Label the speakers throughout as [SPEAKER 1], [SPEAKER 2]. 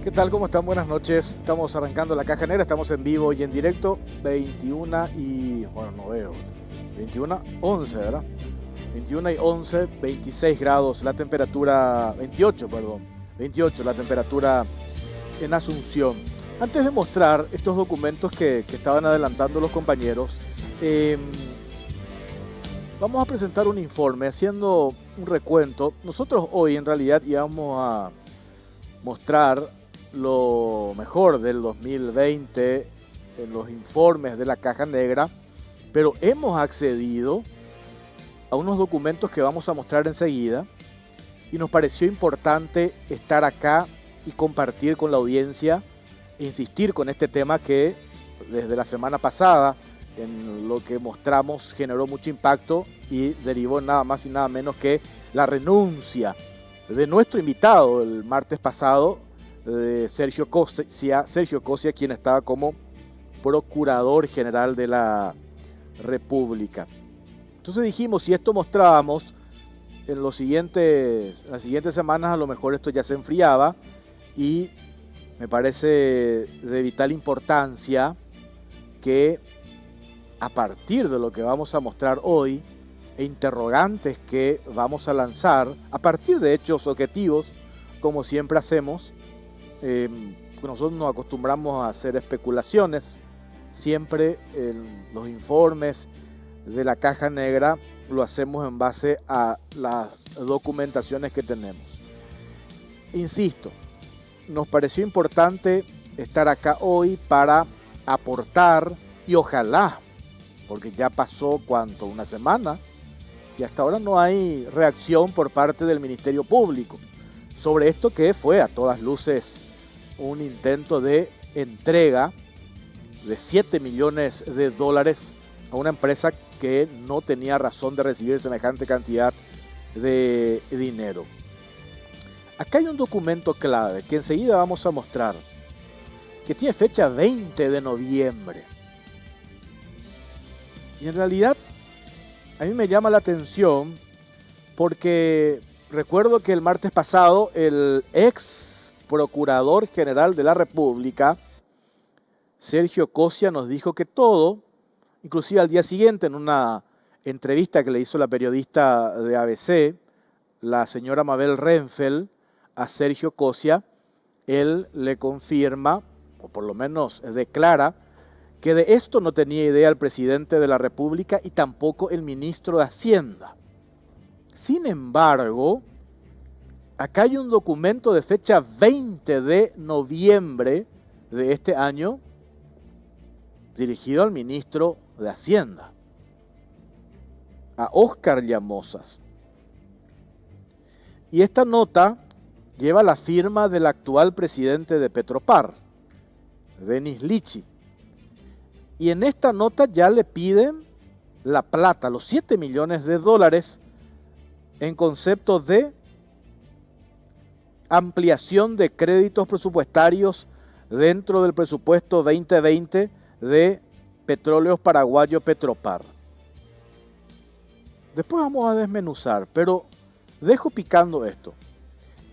[SPEAKER 1] ¿Qué tal? ¿Cómo están? Buenas noches. Estamos arrancando la Caja Negra, estamos en vivo y en directo. 21 y... bueno, no veo. 21:11, ¿verdad? 21 y 11, 26 grados la temperatura... 28, perdón. 28 la temperatura en Asunción. Antes de mostrar estos documentos que estaban adelantando los compañeros, vamos a presentar un informe haciendo un recuento. Nosotros hoy en realidad íbamos a mostrar lo mejor del 2020 en los informes de la Caja Negra, pero hemos accedido a unos documentos que vamos a mostrar enseguida y nos pareció importante estar acá y compartir con la audiencia e insistir con este tema que desde la semana pasada en lo que mostramos generó mucho impacto y derivó nada más y nada menos que la renuncia de nuestro invitado el martes pasado, de Sergio Cosia, quien estaba como Procurador General de la República. Entonces dijimos, si esto mostrábamos en las siguientes semanas, a lo mejor esto ya se enfriaba y me parece de vital importancia que a partir de lo que vamos a mostrar hoy e interrogantes que vamos a lanzar, a partir de hechos objetivos, como siempre hacemos, nosotros nos acostumbramos a hacer especulaciones, siempre en los informes de la Caja Negra lo hacemos en base a las documentaciones que tenemos. Insisto, nos pareció importante estar acá hoy para aportar y ojalá, porque ya pasó una semana y hasta ahora no hay reacción por parte del Ministerio Público sobre esto que fue a todas luces un intento de entrega de $7 millones a una empresa que no tenía razón de recibir semejante cantidad de dinero. Acá hay un documento clave que enseguida vamos a mostrar, que tiene fecha 20 de noviembre. Y en realidad a mí me llama la atención porque recuerdo que el martes pasado el ex Procurador General de la República, Sergio Cosia, nos dijo que todo, inclusive al día siguiente en una entrevista que le hizo la periodista de ABC, la señora Mabel Renfel, a Sergio Cosia, él le confirma, o por lo menos declara, que de esto no tenía idea el presidente de la República y tampoco el ministro de Hacienda. Sin embargo, acá hay un documento de fecha 20 de noviembre de este año dirigido al ministro de Hacienda, a Óscar Llamosas. Y esta nota lleva la firma del actual presidente de Petropar, Denis Lichi. Y en esta nota ya le piden la plata, los $7 millones en concepto de ampliación de créditos presupuestarios dentro del presupuesto 2020 de Petróleos Paraguayo Petropar. Después vamos a desmenuzar, pero dejo picando esto.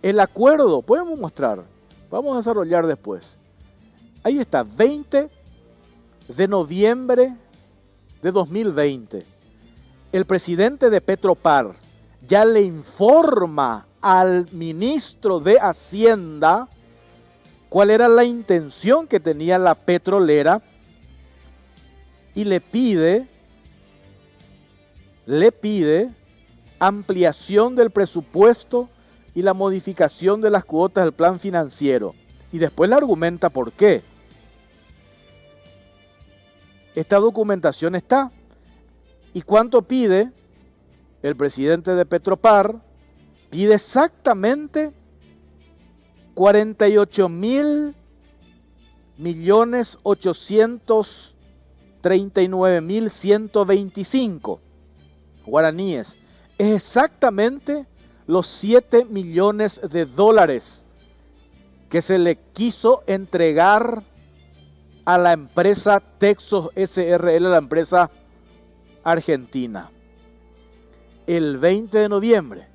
[SPEAKER 1] El acuerdo, podemos mostrar, vamos a desarrollar después. Ahí está, 20 de noviembre de 2020. El presidente de Petropar ya le informa al ministro de Hacienda cuál era la intención que tenía la petrolera y le pide ampliación del presupuesto y la modificación de las cuotas del plan financiero. Y después le argumenta por qué. Esta documentación está. ¿Y cuánto pide? El presidente de Petropar pide exactamente 48.839.125 guaraníes. Es exactamente los $7 millones que se le quiso entregar a la empresa Texos SRL, la empresa argentina, el 20 de noviembre.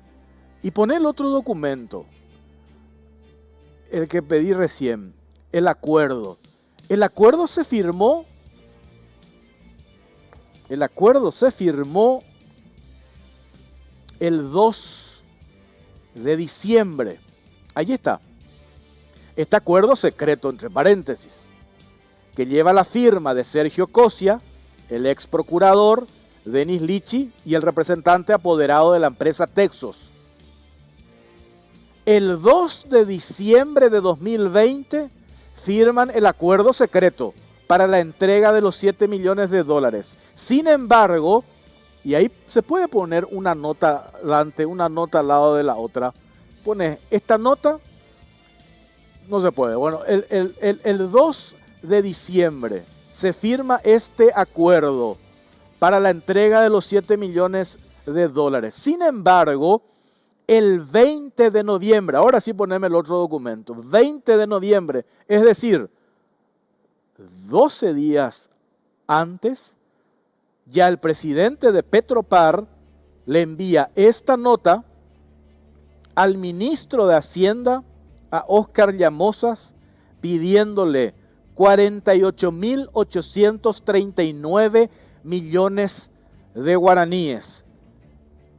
[SPEAKER 1] Y pone el otro documento. el que pedí recién, el acuerdo. El acuerdo se firmó el 2 de diciembre. Allí está. Este acuerdo secreto, entre paréntesis, que lleva la firma de Sergio Cosia, el ex procurador, Denis Lichi y el representante apoderado de la empresa Texos. El 2 de diciembre de 2020 firman el acuerdo secreto para la entrega de los 7 millones de dólares. Sin embargo, y ahí se puede poner una nota delante, una nota al lado de la otra. Pone esta nota, no se puede. Bueno, el 2 de diciembre se firma este acuerdo para la entrega de los 7 millones de dólares. Sin embargo, el 20 de noviembre, ahora sí poneme el otro documento, 20 de noviembre, es decir, 12 días antes, ya el presidente de Petropar le envía esta nota al ministro de Hacienda, a Óscar Llamosas, pidiéndole 48.839 millones de guaraníes.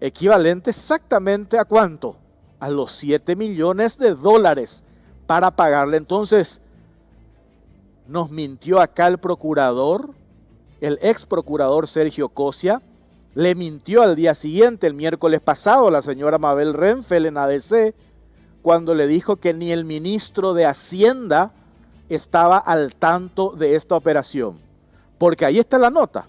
[SPEAKER 1] Equivalente exactamente a ¿cuánto? A los 7 millones de dólares para pagarle. Entonces, nos mintió acá el procurador, el ex procurador Sergio Cosia, le mintió al día siguiente, el miércoles pasado, a la señora Mabel Renfel en ABC, cuando le dijo que ni el ministro de Hacienda estaba al tanto de esta operación. Porque ahí está la nota,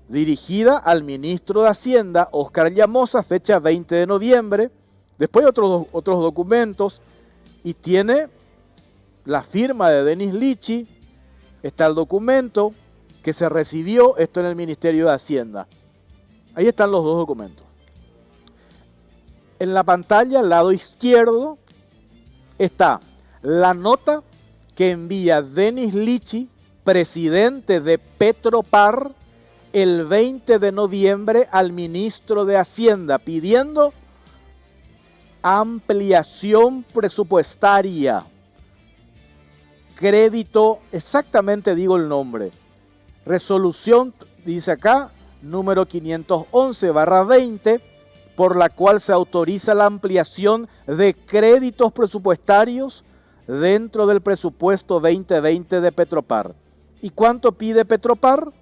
[SPEAKER 1] dirigida al ministro de Hacienda, Óscar Llamosas, fecha 20 de noviembre, después otros documentos, y tiene la firma de Denis Lichi, está el documento que se recibió, esto en el Ministerio de Hacienda. Ahí están los dos documentos. En la pantalla, al lado izquierdo, está la nota que envía Denis Lichi, presidente de Petropar, el 20 de noviembre al ministro de Hacienda, pidiendo ampliación presupuestaria. Crédito, exactamente digo el nombre. Resolución, dice acá, número 511/20, por la cual se autoriza la ampliación de créditos presupuestarios dentro del presupuesto 2020 de Petropar. ¿Y cuánto pide Petropar?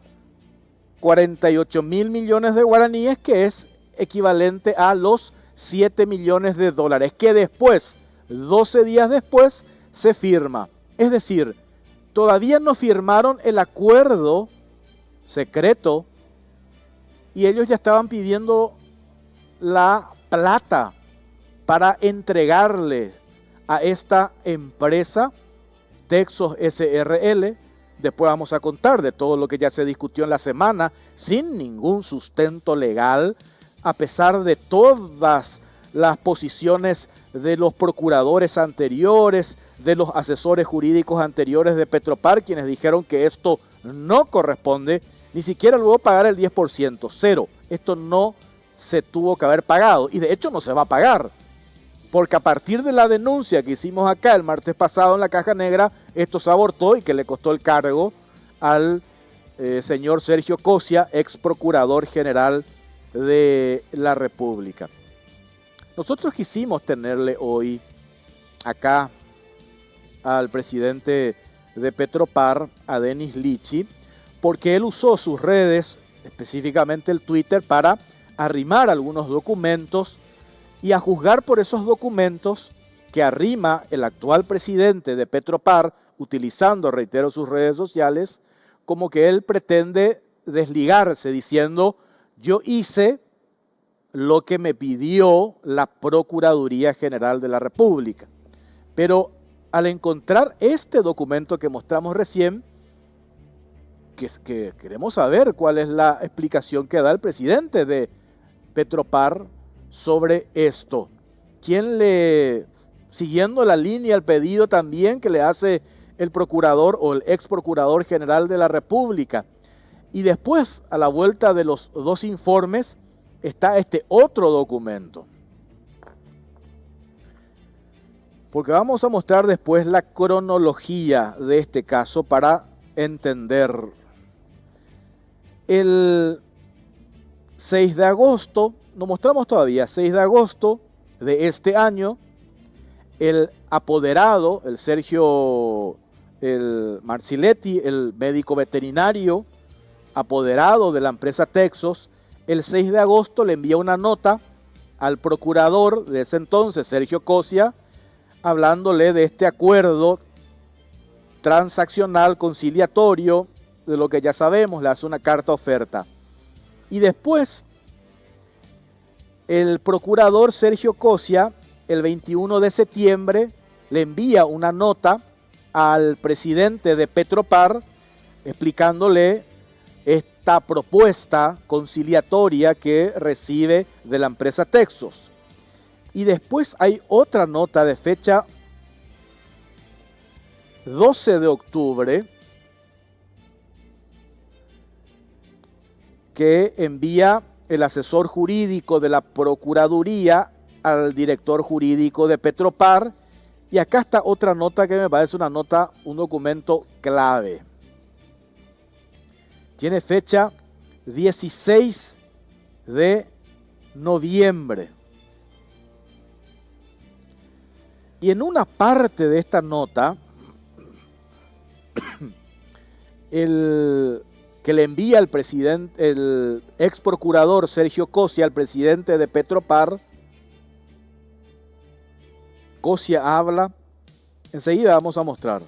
[SPEAKER 1] 48.000 millones de guaraníes, que es equivalente a los 7 millones de dólares, que después, 12 días después, se firma. Es decir, todavía no firmaron el acuerdo secreto y ellos ya estaban pidiendo la plata para entregarle a esta empresa Texos SRL. Después vamos a contar de todo lo que ya se discutió en la semana sin ningún sustento legal, a pesar de todas las posiciones de los procuradores anteriores, de los asesores jurídicos anteriores de Petropar, quienes dijeron que esto no corresponde, ni siquiera luego pagar el 10%, cero. Esto no se tuvo que haber pagado y de hecho no se va a pagar, porque a partir de la denuncia que hicimos acá el martes pasado en la Caja Negra, esto se abortó y que le costó el cargo al señor Sergio Cosia, ex procurador general de la República. Nosotros quisimos tenerle hoy acá al presidente de Petropar, a Denis Lichi, porque él usó sus redes, específicamente el Twitter, para arrimar algunos documentos y a juzgar por esos documentos que arrima el actual presidente de Petropar, utilizando, reitero, sus redes sociales, como que él pretende desligarse diciendo: yo hice lo que me pidió la Procuraduría General de la República. Pero al encontrar este documento que mostramos recién, que queremos saber cuál es la explicación que da el presidente de Petropar sobre esto. ¿Quién le, siguiendo la línea, el pedido también que le hace el procurador o el ex procurador general de la República? Y después, a la vuelta de los dos informes, está este otro documento. porque vamos a mostrar después la cronología de este caso para entender. El 6 de agosto, no mostramos todavía, 6 de agosto de este año, el apoderado, el Sergio Marciletti, el médico veterinario apoderado de la empresa Texos, el 6 de agosto le envía una nota al procurador de ese entonces, Sergio Cosia, hablándole de este acuerdo transaccional conciliatorio, de lo que ya sabemos, le hace una carta oferta. Y después, el procurador Sergio Cosia, el 21 de septiembre, le envía una nota al presidente de Petropar, explicándole esta propuesta conciliatoria que recibe de la empresa Texos. Y después hay otra nota de fecha 12 de octubre que envía el asesor jurídico de la Procuraduría al director jurídico de Petropar. Y acá está otra nota que me parece una nota, un documento clave. Tiene fecha 16 de noviembre. Y en una parte de esta nota, el que le envía el presidente, el ex procurador Sergio Cosia al presidente de Petropar, Cosia habla, enseguida vamos a mostrar,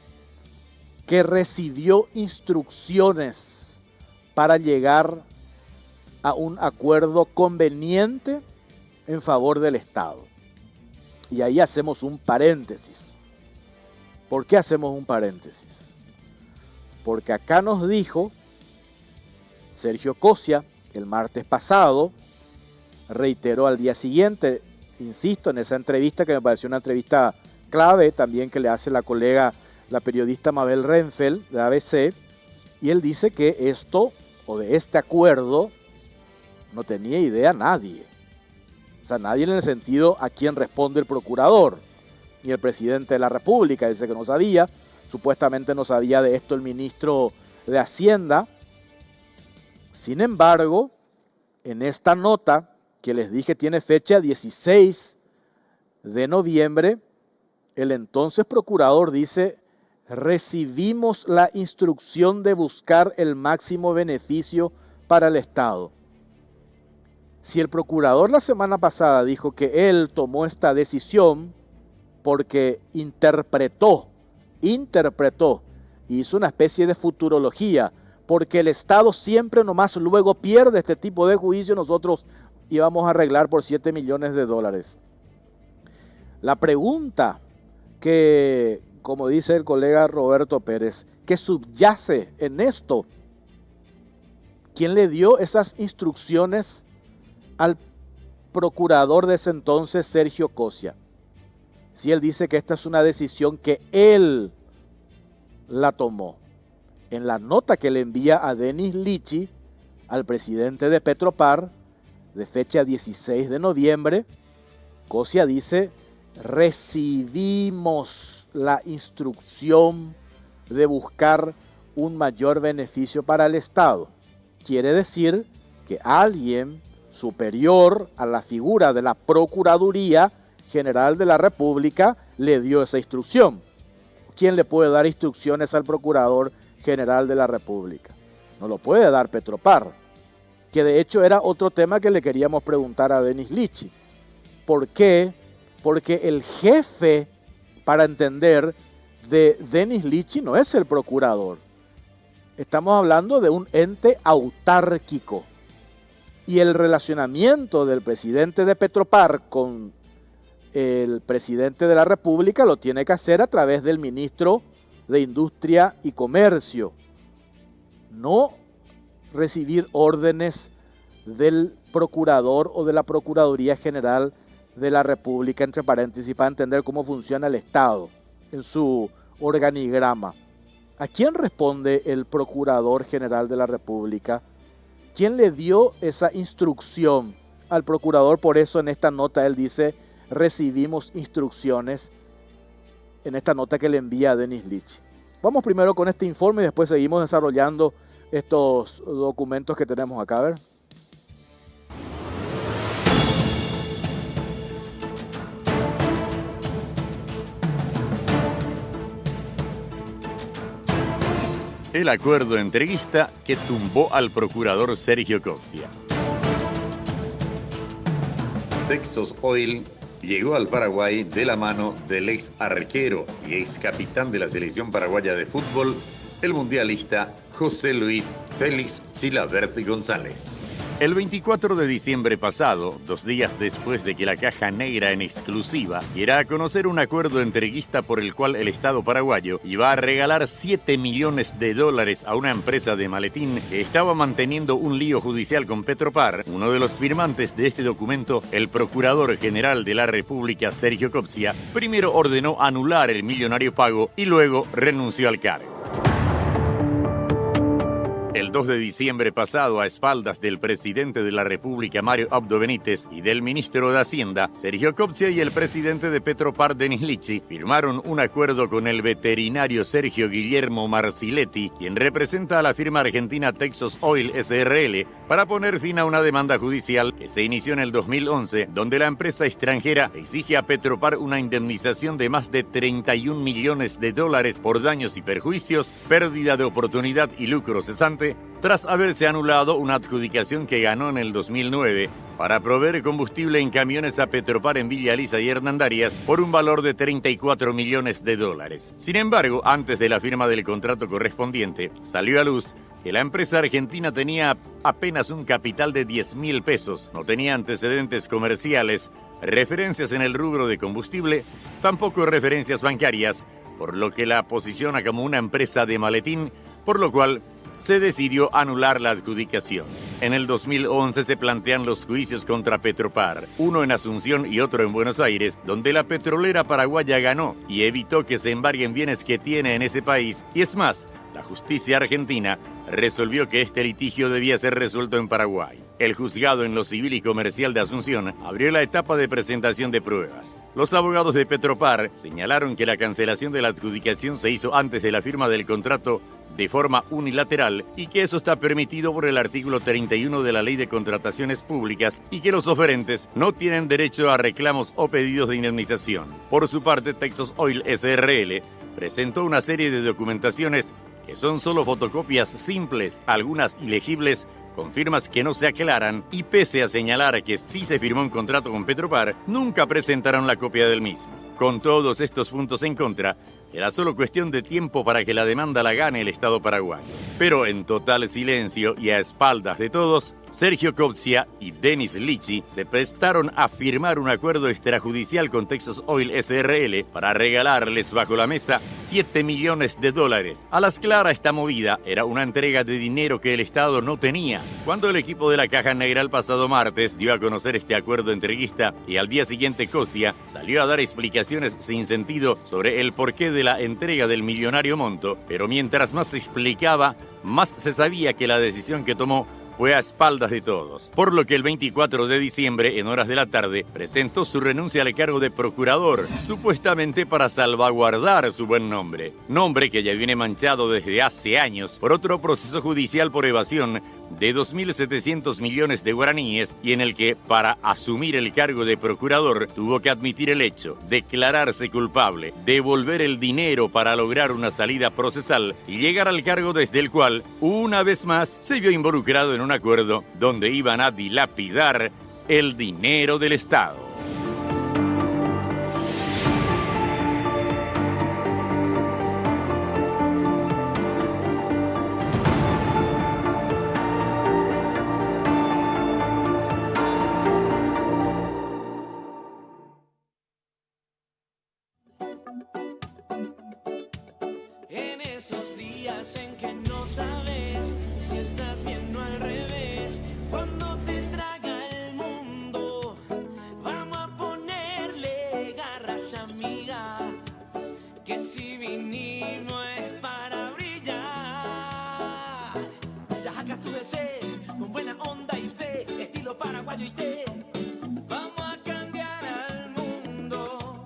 [SPEAKER 1] que recibió instrucciones para llegar a un acuerdo conveniente en favor del Estado. Y ahí hacemos un paréntesis. ¿Por qué hacemos un paréntesis? Porque acá nos dijo Sergio Cosia el martes pasado, reiteró al día siguiente, insisto, en esa entrevista que me pareció una entrevista clave también que le hace la colega, la periodista Mabel Renfeld de ABC, y él dice que esto, o de este acuerdo, no tenía idea nadie. O sea, nadie en el sentido a quién responde el procurador, ni el presidente de la República, dice que no sabía, supuestamente no sabía de esto el ministro de Hacienda. Sin embargo, en esta nota que les dije tiene fecha 16 de noviembre, el entonces procurador dice: recibimos la instrucción de buscar el máximo beneficio para el Estado. Si el procurador la semana pasada dijo que él tomó esta decisión porque interpretó, hizo una especie de futurología, porque el Estado siempre nomás luego pierde este tipo de juicio, nosotros íbamos a arreglar por 7 millones de dólares. La pregunta que, como dice el colega Roberto Pérez, que subyace en esto, ¿quién le dio esas instrucciones al procurador de ese entonces, Sergio Cosia? Si él dice que esta es una decisión que él la tomó. En la nota que le envía a Denis Lichi, al presidente de Petropar, de fecha 16 de noviembre, Cosia dice: recibimos la instrucción de buscar un mayor beneficio para el Estado. Quiere decir que alguien superior a la figura de la Procuraduría General de la República le dio esa instrucción. ¿Quién le puede dar instrucciones al Procurador General de la República? No lo puede dar Petropar, que de hecho era otro tema que le queríamos preguntar a Denis Lichi. ¿Por qué? Porque el jefe, para entender, de Denis Lichi no es el procurador. Estamos hablando de un ente autárquico. Y el relacionamiento del presidente de Petropar con el presidente de la República lo tiene que hacer a través del ministro de Industria y Comercio. No recibir órdenes del procurador o de la Procuraduría General de la República, entre paréntesis, para entender cómo funciona el Estado en su organigrama. ¿A quién responde el Procurador General de la República? ¿Quién le dio esa instrucción al procurador? Por eso en esta nota él dice: recibimos instrucciones en esta nota que le envía a Denis Lichi. Vamos primero con este informe y después seguimos desarrollando estos documentos que tenemos acá. A ver.
[SPEAKER 2] El acuerdo entreguista que tumbó al procurador Sergio Copsia.
[SPEAKER 3] Texas Oil llegó al Paraguay de la mano del ex arquero y ex capitán de la selección paraguaya de fútbol, el mundialista José Luis Félix Chilavert González.
[SPEAKER 2] El 24 de diciembre pasado, 2 días después de que la Caja Negra en exclusiva diera a conocer un acuerdo entreguista por el cual el Estado paraguayo iba a regalar $7 millones a una empresa de Maletín que estaba manteniendo un lío judicial con Petropar, uno de los firmantes de este documento, el Procurador General de la República, Sergio Copsia, primero ordenó anular el millonario pago y luego renunció al cargo. El 2 de diciembre pasado, a espaldas del presidente de la República, Mario Abdo Benítez, y del ministro de Hacienda, Sergio Copsia, y el presidente de Petropar, Denis Lichi, firmaron un acuerdo con el veterinario Sergio Guillermo Marciletti, quien representa a la firma argentina Texas Oil S.R.L., para poner fin a una demanda judicial que se inició en el 2011, donde la empresa extranjera exige a Petropar una indemnización de más de $31 millones por daños y perjuicios, pérdida de oportunidad y lucro cesante, tras haberse anulado una adjudicación que ganó en el 2009 para proveer combustible en camiones a Petropar en Villa Lisa y Hernandarias por un valor de $34 millones. Sin embargo, antes de la firma del contrato correspondiente, salió a luz que la empresa argentina tenía apenas un capital de $10.000, no tenía antecedentes comerciales, referencias en el rubro de combustible, tampoco referencias bancarias, por lo que la posiciona como una empresa de maletín, por lo cual se decidió anular la adjudicación. En el 2011 se plantean los juicios contra Petropar, uno en Asunción y otro en Buenos Aires, donde la petrolera paraguaya ganó y evitó que se embarguen bienes que tiene en ese país, y es más, la justicia argentina resolvió que este litigio debía ser resuelto en Paraguay. El juzgado en lo civil y comercial de Asunción abrió la etapa de presentación de pruebas. Los abogados de Petropar señalaron que la cancelación de la adjudicación se hizo antes de la firma del contrato de forma unilateral y que eso está permitido por el artículo 31 de la Ley de Contrataciones Públicas y que los oferentes no tienen derecho a reclamos o pedidos de indemnización. Por su parte, Texas Oil S.R.L. presentó una serie de documentaciones que son solo fotocopias simples, algunas ilegibles, con firmas que no se aclaran, y pese a señalar que sí se firmó un contrato con Petropar, nunca presentaron la copia del mismo. Con todos estos puntos en contra, era solo cuestión de tiempo para que la demanda la gane el Estado paraguayo. Pero en total silencio y a espaldas de todos, Sergio Copsia y Denis Lichi se prestaron a firmar un acuerdo extrajudicial con Texas Oil S.R.L. para regalarles bajo la mesa $7 millones. A las claras, esta movida era una entrega de dinero que el Estado no tenía. Cuando el equipo de la Caja Negra el pasado martes dio a conocer este acuerdo entreguista y al día siguiente Copsia salió a dar explicaciones sin sentido sobre el porqué de la entrega del millonario monto, pero mientras más se explicaba, más se sabía que la decisión que tomó fue a espaldas de todos, por lo que el 24 de diciembre, en horas de la tarde, presentó su renuncia al cargo de procurador, supuestamente para salvaguardar su buen nombre que ya viene manchado desde hace años por otro proceso judicial por evasión de 2.700 millones de guaraníes y en el que, para asumir el cargo de procurador, tuvo que admitir el hecho, declararse culpable, devolver el dinero para lograr una salida procesal y llegar al cargo desde el cual, una vez más, se vio involucrado en un acuerdo donde iban a dilapidar el dinero del Estado.
[SPEAKER 4] En esos días en que no sabes si estás bien o al revés, cuando te traga el mundo, vamos a ponerle garras, amiga, que si vinimos es para brillar. Ya sacas tu deseo con buena onda y fe, estilo paraguayo y té. Vamos a cambiar al mundo,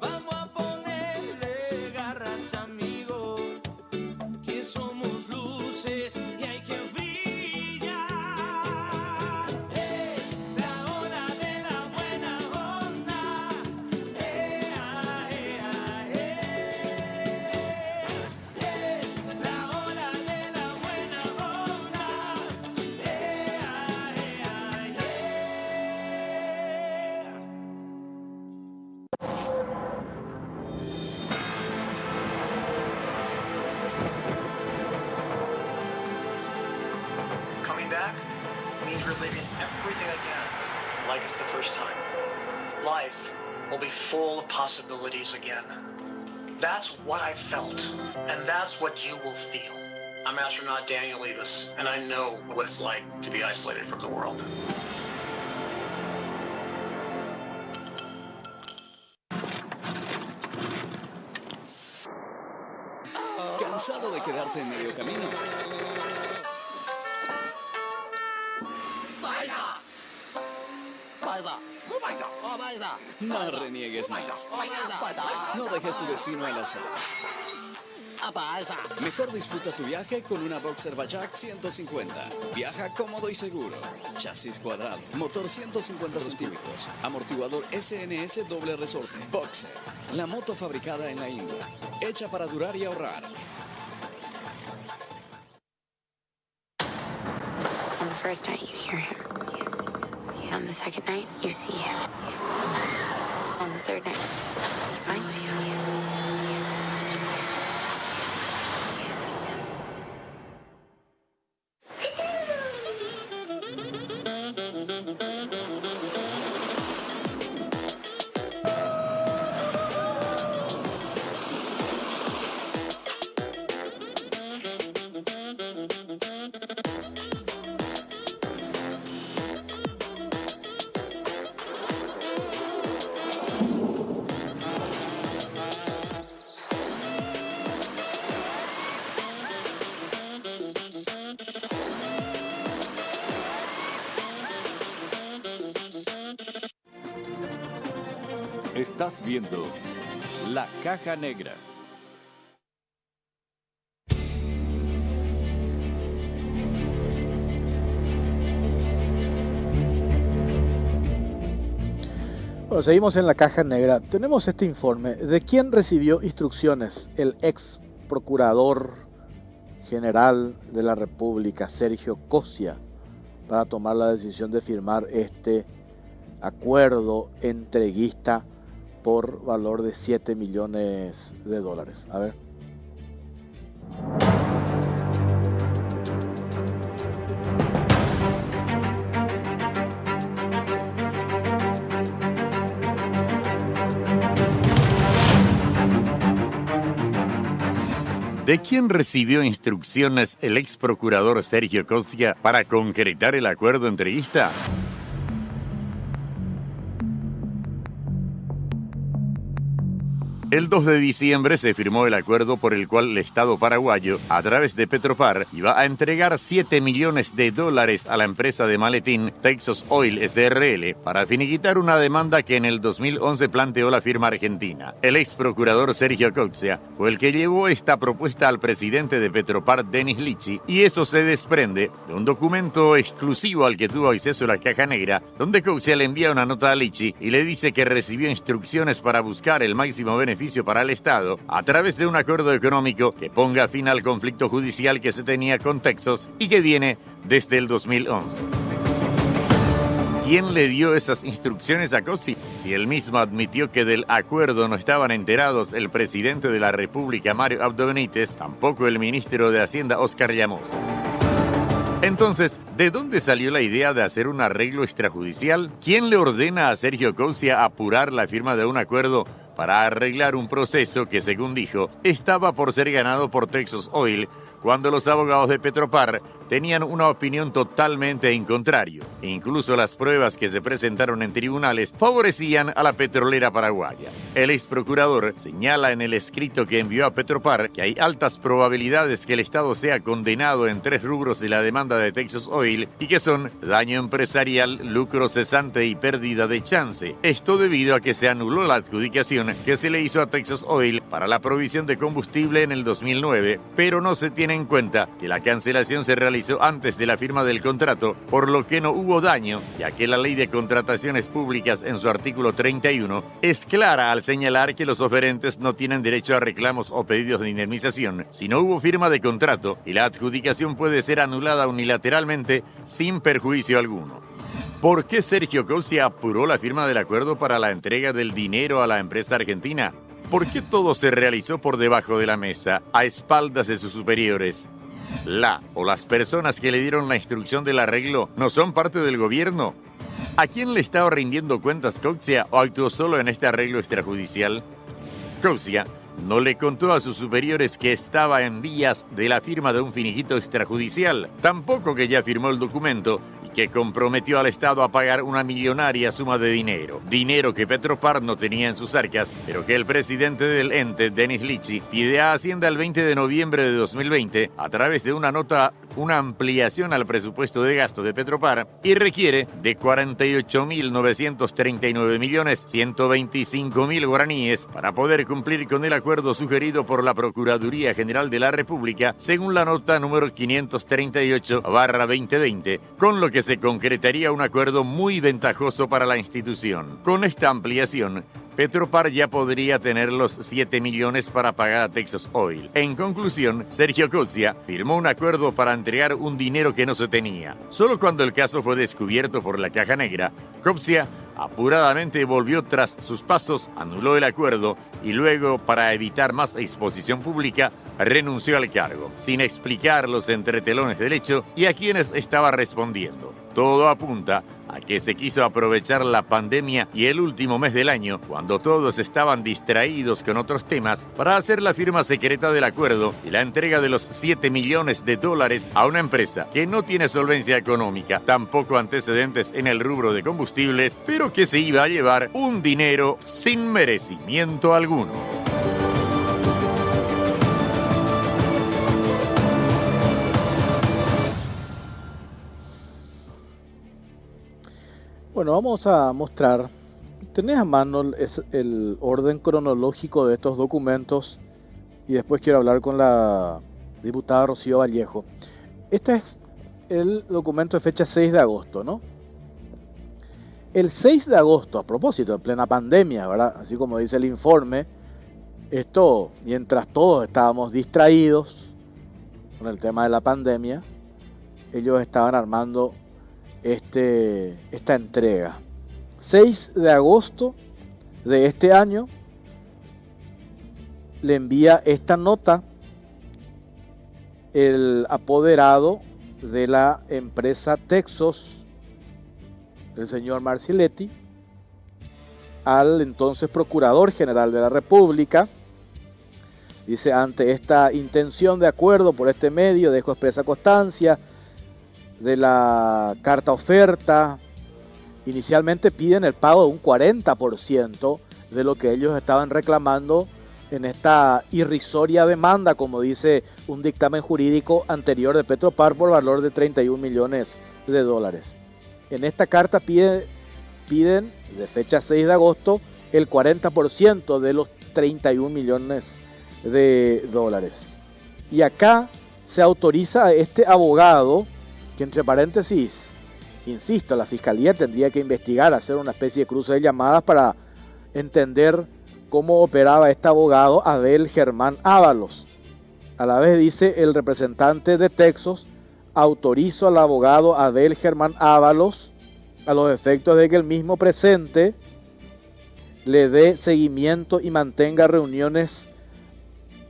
[SPEAKER 4] vamos a ponerle
[SPEAKER 5] reliving everything again like it's the first time. Life will be full of possibilities again. That's what I felt, and that's what you will feel. I'm astronaut Daniel Levis, and I know what it's like to be isolated from the world.
[SPEAKER 6] ¿Cansado de quedarte en medio camino? No reniegues más. No dejes tu destino al azar. Mejor disfruta tu viaje con una Boxer Bajaj 150. Viaja cómodo y seguro. Chasis cuadrado, motor 150 centímetros, amortiguador SNS doble resorte. Boxer, la moto fabricada en la India, hecha para durar y ahorrar.
[SPEAKER 7] On the first night, you hear him. On the second night, you see him. On the third night, he finds you.
[SPEAKER 8] Estás viendo La Caja Negra.
[SPEAKER 1] Bueno, seguimos en La Caja Negra. Tenemos este informe. ¿De quién recibió instrucciones el ex procurador general de la República, Sergio Cosia, para tomar la decisión de firmar este acuerdo entreguista por valor de $7 millones? A ver.
[SPEAKER 2] ¿De quién recibió instrucciones el ex procurador Sergio Cosia para concretar el acuerdo entreguista? El 2 de diciembre se firmó el acuerdo por el cual el Estado paraguayo, a través de Petropar, iba a entregar $7 millones a la empresa de maletín Texas Oil SRL para finiquitar una demanda que en el 2011 planteó la firma argentina. El ex procurador Sergio Cosia fue el que llevó esta propuesta al presidente de Petropar, Denis Lichi, y eso se desprende de un documento exclusivo al que tuvo acceso la Caja Negra, donde Cosia le envía una nota a Lichi y le dice que recibió instrucciones para buscar el máximo beneficio para el Estado a través de un acuerdo económico que ponga fin al conflicto judicial que se tenía con Texas y que viene desde el 2011. ¿Quién le dio esas instrucciones a Cosia? Si él mismo admitió que del acuerdo no estaban enterados el presidente de la República, Mario Abdo Benítez, tampoco el ministro de Hacienda, Oscar Llamosas. Entonces, ¿de dónde salió la idea de hacer un arreglo extrajudicial? ¿Quién le ordena a Sergio Cosia apurar la firma de un acuerdo para arreglar un proceso que, según dijo, estaba por ser ganado por Texas Oil, cuando los abogados de Petropar tenían una opinión totalmente en contrario? E incluso las pruebas que se presentaron en tribunales favorecían a la petrolera paraguaya. El ex procurador señala en el escrito que envió a Petropar que hay altas probabilidades que el Estado sea condenado en 3 rubros de la demanda de Texas Oil y que son daño empresarial, lucro cesante y pérdida de chance. Esto debido a que se anuló la adjudicación que se le hizo a Texas Oil para la provisión de combustible en el 2009, pero no se tiene en cuenta que la cancelación se realizó antes de la firma del contrato, por lo que no hubo daño, ya que la Ley de Contrataciones Públicas en su artículo 31 es clara al señalar que los oferentes no tienen derecho a reclamos o pedidos de indemnización si no hubo firma de contrato y la adjudicación puede ser anulada unilateralmente sin perjuicio alguno. ¿Por qué Sergio Cosia apuró la firma del acuerdo para la entrega del dinero a la empresa argentina? ¿Por qué todo se realizó por debajo de la mesa, a espaldas de sus superiores? La o las personas que le dieron la instrucción del arreglo no son parte del gobierno. ¿A quién le estaba rindiendo cuentas Coxia o actuó solo en este arreglo extrajudicial? Coxia no le contó a sus superiores que estaba en vías de la firma de un finiquito extrajudicial, tampoco que ya firmó el documento y que comprometió al Estado a pagar una millonaria suma de dinero que Petropar no tenía en sus arcas, pero que el presidente del ente, Denis Litchi, pide a Hacienda el 20 de noviembre de 2020 a través de una nota una ampliación al presupuesto de gasto de Petropar y requiere de 48.939.125.000 guaraníes para poder cumplir con el acuerdo sugerido por la Procuraduría General de la República según la nota número 538/2020, con lo que se concretaría un acuerdo muy ventajoso para la institución. Con esta ampliación, Petropar ya podría tener los 7 millones para pagar a Texas Oil. En conclusión, Sergio Coxia firmó un acuerdo para entregar un dinero que no se tenía. Solo cuando el caso fue descubierto por la Caja Negra, Coxia apuradamente volvió tras sus pasos, anuló el acuerdo y luego, para evitar más exposición pública, renunció al cargo, sin explicar los entretelones del hecho y a quienes estaba respondiendo. Todo apunta a que se quiso aprovechar la pandemia y el último mes del año, cuando todos estaban distraídos con otros temas, para hacer la firma secreta del acuerdo y la entrega de los 7 millones de dólares a una empresa que no tiene solvencia económica, tampoco antecedentes en el rubro de combustibles, pero que se iba a llevar un dinero sin merecimiento alguno.
[SPEAKER 1] Bueno, vamos a mostrar, tenés a mano el orden cronológico de estos documentos y después quiero hablar con la diputada Rocío Vallejo. Este es el documento de fecha 6 de agosto, ¿no? El 6 de agosto, a propósito, en plena pandemia, ¿verdad? Así como dice el informe, esto mientras todos estábamos distraídos con el tema de la pandemia, ellos estaban armando esta entrega. 6 de agosto de este año le envía esta nota el apoderado de la empresa Texos, el señor Marciletti, al entonces Procurador General de la República. Dice: ante esta intención de acuerdo por este medio, dejo expresa constancia de la carta oferta. Inicialmente piden el pago de un 40% de lo que ellos estaban reclamando en esta irrisoria demanda, como dice un dictamen jurídico anterior de Petropar, por valor de 31 millones de dólares. En esta carta piden de fecha 6 de agosto el 40% de los 31 millones de dólares. Y acá se autoriza a este abogado, que entre paréntesis, insisto, la Fiscalía tendría que investigar, hacer una especie de cruce de llamadas para entender cómo operaba este abogado, Abel Germán Ábalos. A la vez dice el representante de Texos: autorizo al abogado Abel Germán Ábalos, a los efectos de que el mismo presente, le dé seguimiento y mantenga reuniones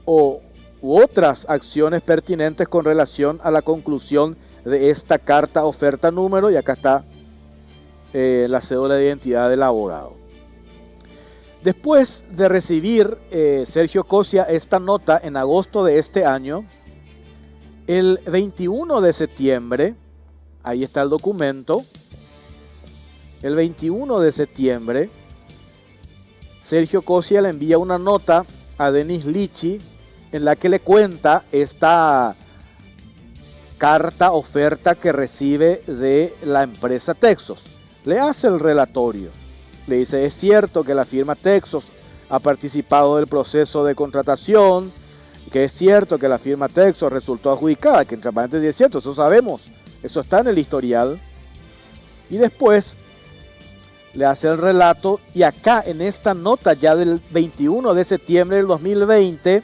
[SPEAKER 1] u otras acciones pertinentes con relación a la conclusión de esta carta oferta número, y acá está la cédula de identidad del abogado. Después de recibir Sergio Coxia esta nota en agosto de este año, el 21 de septiembre, ahí está el documento, el 21 de septiembre, Sergio Coxia le envía una nota a Denis Litchi en la que le cuenta esta carta oferta que recibe de la empresa Texos. Le hace el relatorio. Le dice: es cierto que la firma Texos ha participado del proceso de contratación, que es cierto que la firma Texos resultó adjudicada, que entre paréntesis es cierto, eso sabemos, eso está en el historial. Y después le hace el relato, y acá en esta nota ya del 21 de septiembre del 2020,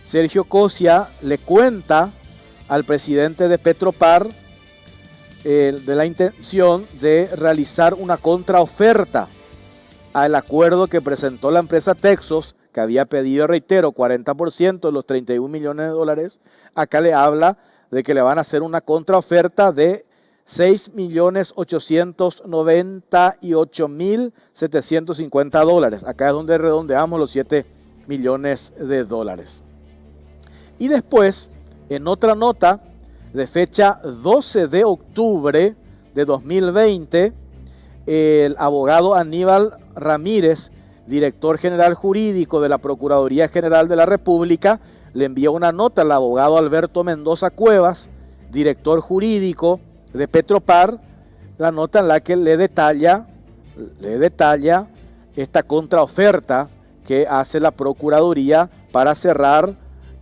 [SPEAKER 1] Sergio Coxia le cuenta al presidente de Petropar de la intención de realizar una contraoferta al acuerdo que presentó la empresa Texos, que había pedido, reitero, 40% de los 31 millones de dólares, acá le habla de que le van a hacer una contraoferta de 6.898.750 dólares. Acá es donde redondeamos los 7 millones de dólares. Y después, en otra nota de fecha 12 de octubre de 2020, el abogado Aníbal Ramírez, director general jurídico de la Procuraduría General de la República, le envió una nota al abogado Alberto Mendoza Cuevas, director jurídico de Petropar, la nota en la que le detalla esta contraoferta que hace la Procuraduría para cerrar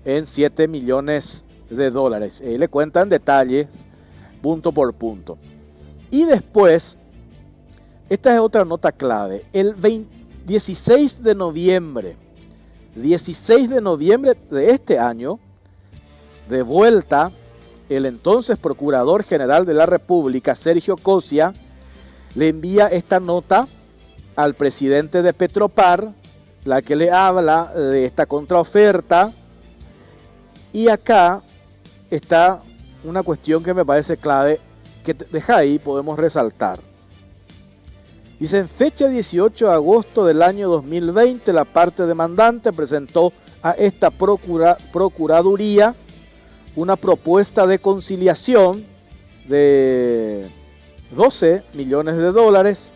[SPEAKER 1] en 7 millones de dólares. Ahí le cuentan detalles, punto por punto. Y después, esta es otra nota clave, el 16 de noviembre de este año, de vuelta, el entonces Procurador General de la República, Sergio Cosia, le envía esta nota al presidente de Petropar, la que le habla de esta contraoferta. Y acá está una cuestión que me parece clave, que deja ahí, podemos resaltar. Dice, en fecha 18 de agosto del año 2020, la parte demandante presentó a esta Procuraduría una propuesta de conciliación de 12 millones de dólares.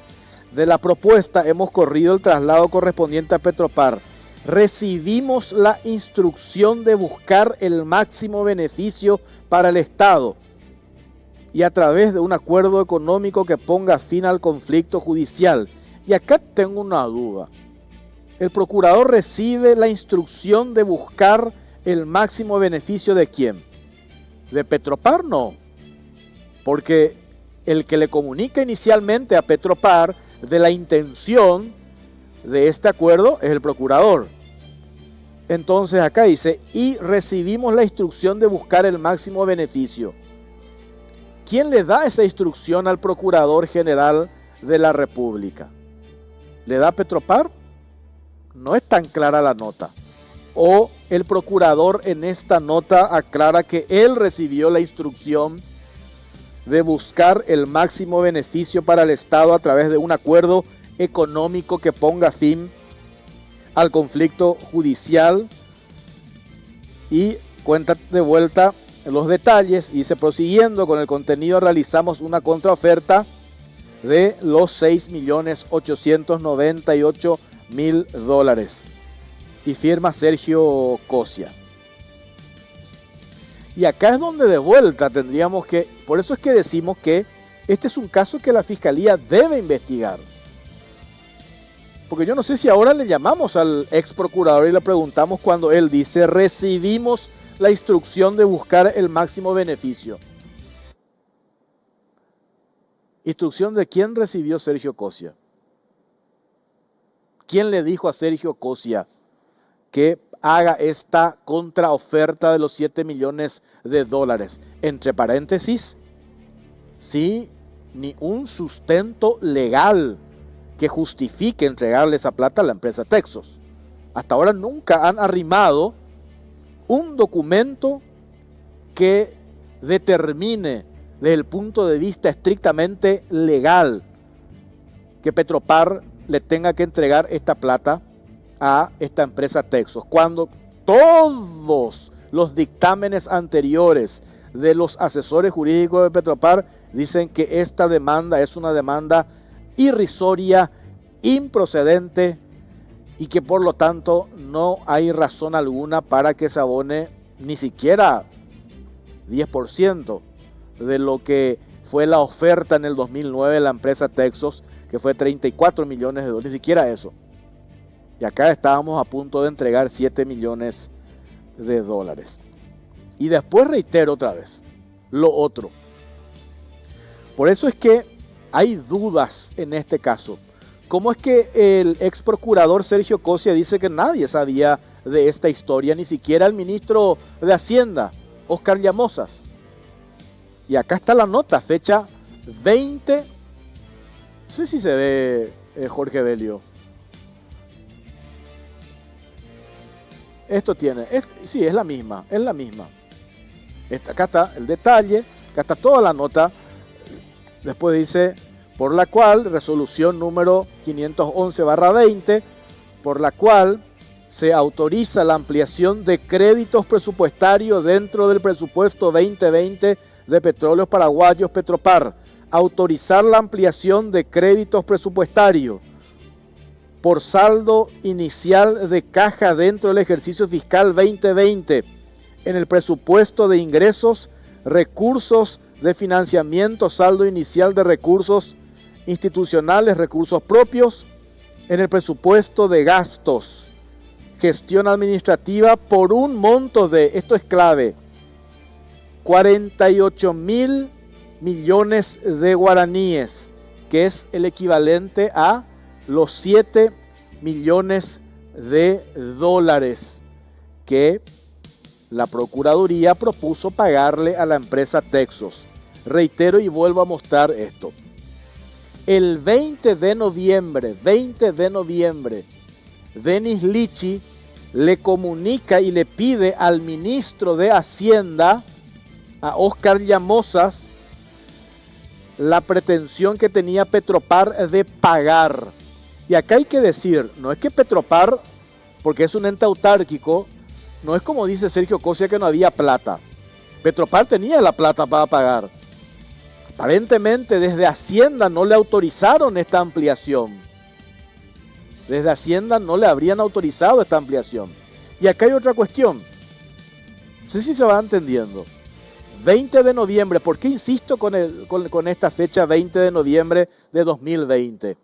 [SPEAKER 1] De la propuesta hemos corrido el traslado correspondiente a Petropar. Recibimos la instrucción de buscar el máximo beneficio para el Estado y a través de un acuerdo económico que ponga fin al conflicto judicial. Y acá tengo una duda. ¿El procurador recibe la instrucción de buscar el máximo beneficio de quién? ¿De Petropar? No. Porque el que le comunica inicialmente a Petropar de la intención de este acuerdo es el procurador. Entonces acá dice, y recibimos la instrucción de buscar el máximo beneficio. ¿Quién le da esa instrucción al Procurador General de la República? ¿Le da Petropar? No es tan clara la nota. O el procurador en esta nota aclara que él recibió la instrucción de buscar el máximo beneficio para el Estado a través de un acuerdo económico que ponga fin al conflicto judicial, y cuenta de vuelta los detalles y dice, prosiguiendo con el contenido, realizamos una contraoferta de los 6.898.000 dólares y firma Sergio Cosia. Y acá es donde de vuelta tendríamos que, por eso es que decimos que este es un caso que la Fiscalía debe investigar. Porque yo no sé si ahora le llamamos al ex procurador y le preguntamos cuando él dice, recibimos la instrucción de buscar el máximo beneficio. ¿Instrucción de quién recibió Sergio Cosia? ¿Quién le dijo a Sergio Cosia que haga esta contraoferta de los 7 millones de dólares? Entre paréntesis, sí, ni un sustento legal que justifique entregarle esa plata a la empresa Texos. Hasta ahora nunca han arrimado un documento que determine desde el punto de vista estrictamente legal que Petropar le tenga que entregar esta plata a esta empresa Texos, cuando todos los dictámenes anteriores de los asesores jurídicos de Petropar dicen que esta demanda es una demanda irrisoria, improcedente, y que por lo tanto no hay razón alguna para que se abone ni siquiera 10% de lo que fue la oferta en el 2009 de la empresa Texos, que fue 34 millones de dólares, ni siquiera eso. Y acá estábamos a punto de entregar 7 millones de dólares. Y después reitero otra vez, lo otro. Por eso es que hay dudas en este caso. ¿Cómo es que el ex procurador Sergio Cosia dice que nadie sabía de esta historia, ni siquiera el ministro de Hacienda, Óscar Llamosas? Y acá está la nota, fecha 20, no sé si se ve Jorge Belio. Esto tiene, sí, es la misma. Acá está el detalle, acá está toda la nota. Después dice, por la cual, resolución número 511/20, por la cual se autoriza la ampliación de créditos presupuestarios dentro del presupuesto 2020 de Petróleos Paraguayos Petropar. Autorizar la ampliación de créditos presupuestarios por saldo inicial de caja dentro del ejercicio fiscal 2020 en el presupuesto de ingresos, recursos de financiamiento, saldo inicial de recursos institucionales, recursos propios, en el presupuesto de gastos, gestión administrativa por un monto de, esto es clave, 48.000 millones de guaraníes, que es el equivalente a los 7 millones de dólares que la Procuraduría propuso pagarle a la empresa Texos. Reitero y vuelvo a mostrar esto. El 20 de noviembre, Denis Lichi le comunica y le pide al ministro de Hacienda, a Óscar Llamosas, la pretensión que tenía Petropar de pagar. Y acá hay que decir, no es que Petropar, porque es un ente autárquico, no es como dice Sergio Cosia que no había plata. Petropar tenía la plata para pagar. Aparentemente desde Hacienda no le autorizaron esta ampliación. Desde Hacienda no le habrían autorizado esta ampliación. Y acá hay otra cuestión. No sé si se va entendiendo. 20 de noviembre, ¿por qué insisto con esta fecha 20 de noviembre de 2020?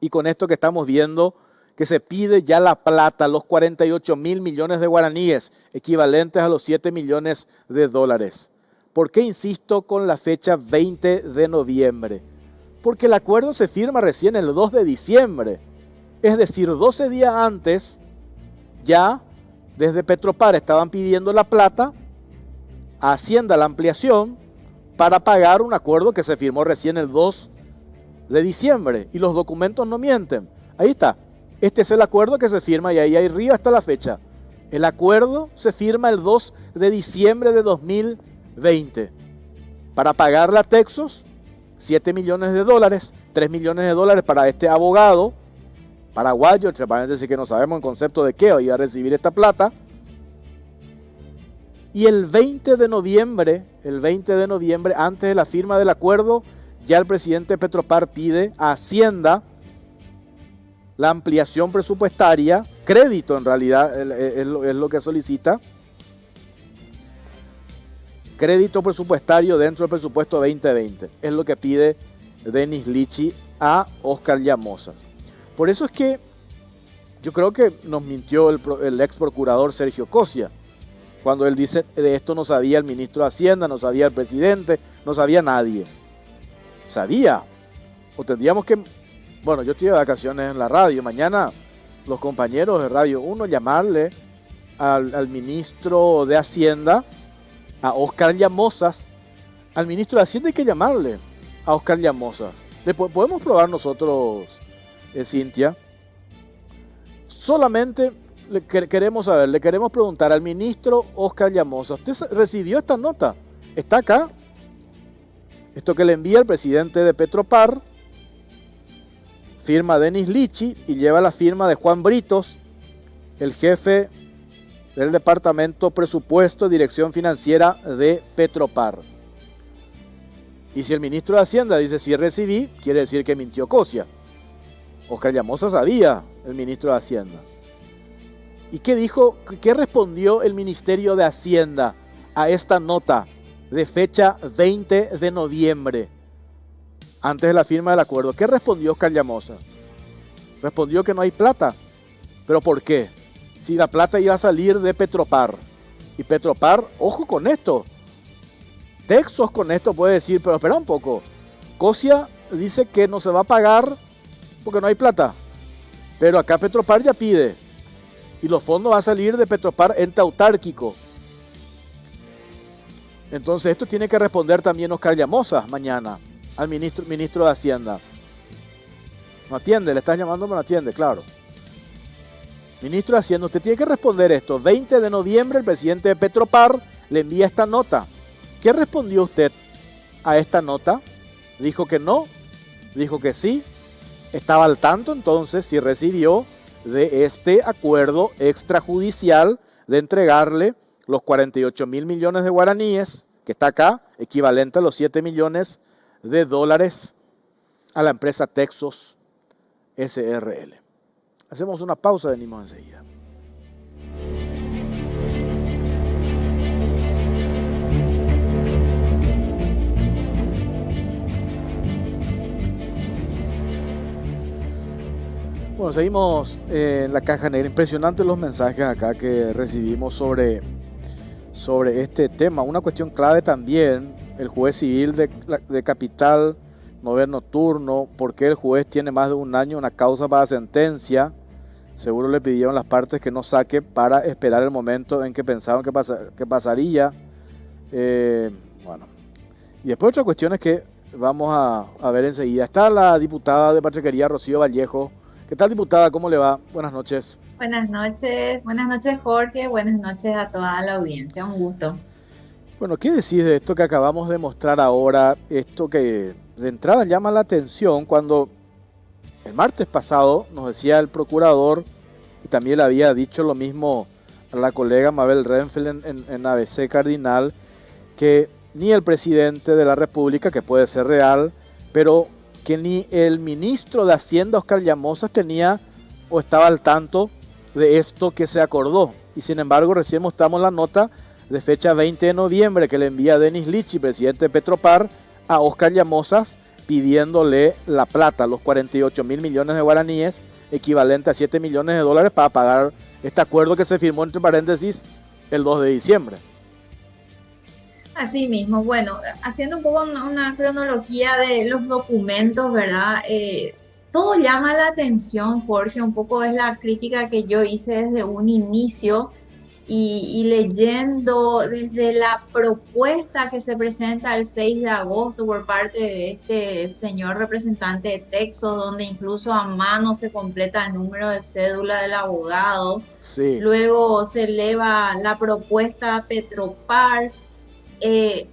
[SPEAKER 1] Y con esto que estamos viendo, que se pide ya la plata, los 48.000 millones de guaraníes, equivalentes a los 7 millones de dólares. ¿Por qué insisto con la fecha 20 de noviembre? Porque el acuerdo se firma recién el 2 de diciembre. Es decir, 12 días antes, ya desde Petropar estaban pidiendo la plata a Hacienda, la ampliación, para pagar un acuerdo que se firmó recién el 2 de diciembre. Y los documentos no mienten. Ahí está. Este es el acuerdo que se firma y ahí arriba está la fecha. El acuerdo se firma el 2 de diciembre de 2020 para pagarle a Texos 7 millones de dólares, 3 millones de dólares para este abogado paraguayo, entre paréntesis que no sabemos en concepto de qué iba a recibir esta plata. Y el 20 de noviembre, antes de la firma del acuerdo, ya el presidente Petropar pide a Hacienda la ampliación presupuestaria, crédito en realidad es lo que solicita, crédito presupuestario dentro del presupuesto 2020, es lo que pide Denis Lichi a Óscar Llamosas. Por eso es que yo creo que nos mintió el ex procurador Sergio Cosia, cuando él dice de esto no sabía el ministro de Hacienda, no sabía el presidente, no sabía nadie. Sabía, o tendríamos que... Bueno, yo estoy de vacaciones en la radio. Mañana los compañeros de Radio 1 llamarle al ministro de Hacienda, a Óscar Llamosas. Al ministro de Hacienda hay que llamarle a Óscar Llamosas. ¿Podemos probar nosotros, Cintia? Solamente le queremos preguntar al ministro Óscar Llamosas. ¿Usted recibió esta nota? ¿Está acá? Esto que le envía el presidente de Petropar. Firma Denis Lichi y lleva la firma de Juan Britos, el jefe del Departamento Presupuesto, Dirección Financiera de Petropar. Y si el ministro de Hacienda dice sí recibí, quiere decir que mintió Cosia. Óscar Llamosas sabía, el ministro de Hacienda. ¿Y qué dijo? ¿Qué respondió el Ministerio de Hacienda a esta nota de fecha 20 de noviembre? Antes de la firma del acuerdo. ¿Qué respondió Óscar Llamosas? Respondió que no hay plata. ¿Pero por qué? Si la plata iba a salir de Petropar. Y Petropar, ojo con esto. Texos con esto puede decir, pero espera un poco. Cosia dice que no se va a pagar porque no hay plata. Pero acá Petropar ya pide. Y los fondos van a salir de Petropar, ente autárquico. Entonces esto tiene que responder también Óscar Llamosas mañana al ministro de Hacienda. No atiende, le estás llamando, pero no atiende, claro. Ministro de Hacienda, usted tiene que responder esto. 20 de noviembre el presidente de Petropar le envía esta nota. ¿Qué respondió usted a esta nota? ¿Dijo que no? ¿Dijo que sí? ¿Estaba al tanto entonces si recibió de este acuerdo extrajudicial de entregarle los 48 mil millones de guaraníes, que está acá, equivalente a los 7 millones de dólares, a la empresa Texos SRL? Hacemos una pausa, venimos enseguida. Bueno, seguimos en la caja negra. Impresionantes los mensajes acá que recibimos sobre este tema. Una cuestión clave también, el juez civil de Capital, Nover Nocturno. ¿Por qué el juez tiene más de un año una causa para sentencia? Seguro le pidieron las partes que no saque para esperar el momento en que pensaban que pasaría. Bueno, y después otras cuestiones que vamos a ver enseguida. Está la diputada de Patriquería, Rocío Vallejo. ¿Qué tal, diputada? ¿Cómo le va? Buenas noches.
[SPEAKER 9] Buenas noches Jorge, buenas noches a toda la audiencia, un gusto.
[SPEAKER 1] Bueno, ¿qué decís de esto que acabamos de mostrar ahora? Esto que de entrada llama la atención cuando el martes pasado nos decía el procurador, y también le había dicho lo mismo a la colega Mabel Renfeld en ABC Cardinal, que ni el presidente de la República, que puede ser real, pero que ni el ministro de Hacienda, Oscar Llamosas, tenía o estaba al tanto de esto que se acordó. Y sin embargo, recién mostramos la nota de fecha 20 de noviembre que le envía Denis Lichi, presidente de Petropar, a Oscar Llamosas, pidiéndole la plata, los 48 mil millones de guaraníes, equivalente a 7 millones de dólares, para pagar este acuerdo que se firmó, entre paréntesis, el 2 de diciembre.
[SPEAKER 9] Así mismo, bueno, haciendo un poco una cronología de los documentos, ¿verdad? Todo llama la atención, Jorge, un poco es la crítica que yo hice desde un inicio y leyendo desde la propuesta que se presenta el 6 de agosto por parte de este señor representante de Texas, donde incluso a mano se completa el número de cédula del abogado.
[SPEAKER 1] Sí.
[SPEAKER 9] Luego se eleva la propuesta a Petropar.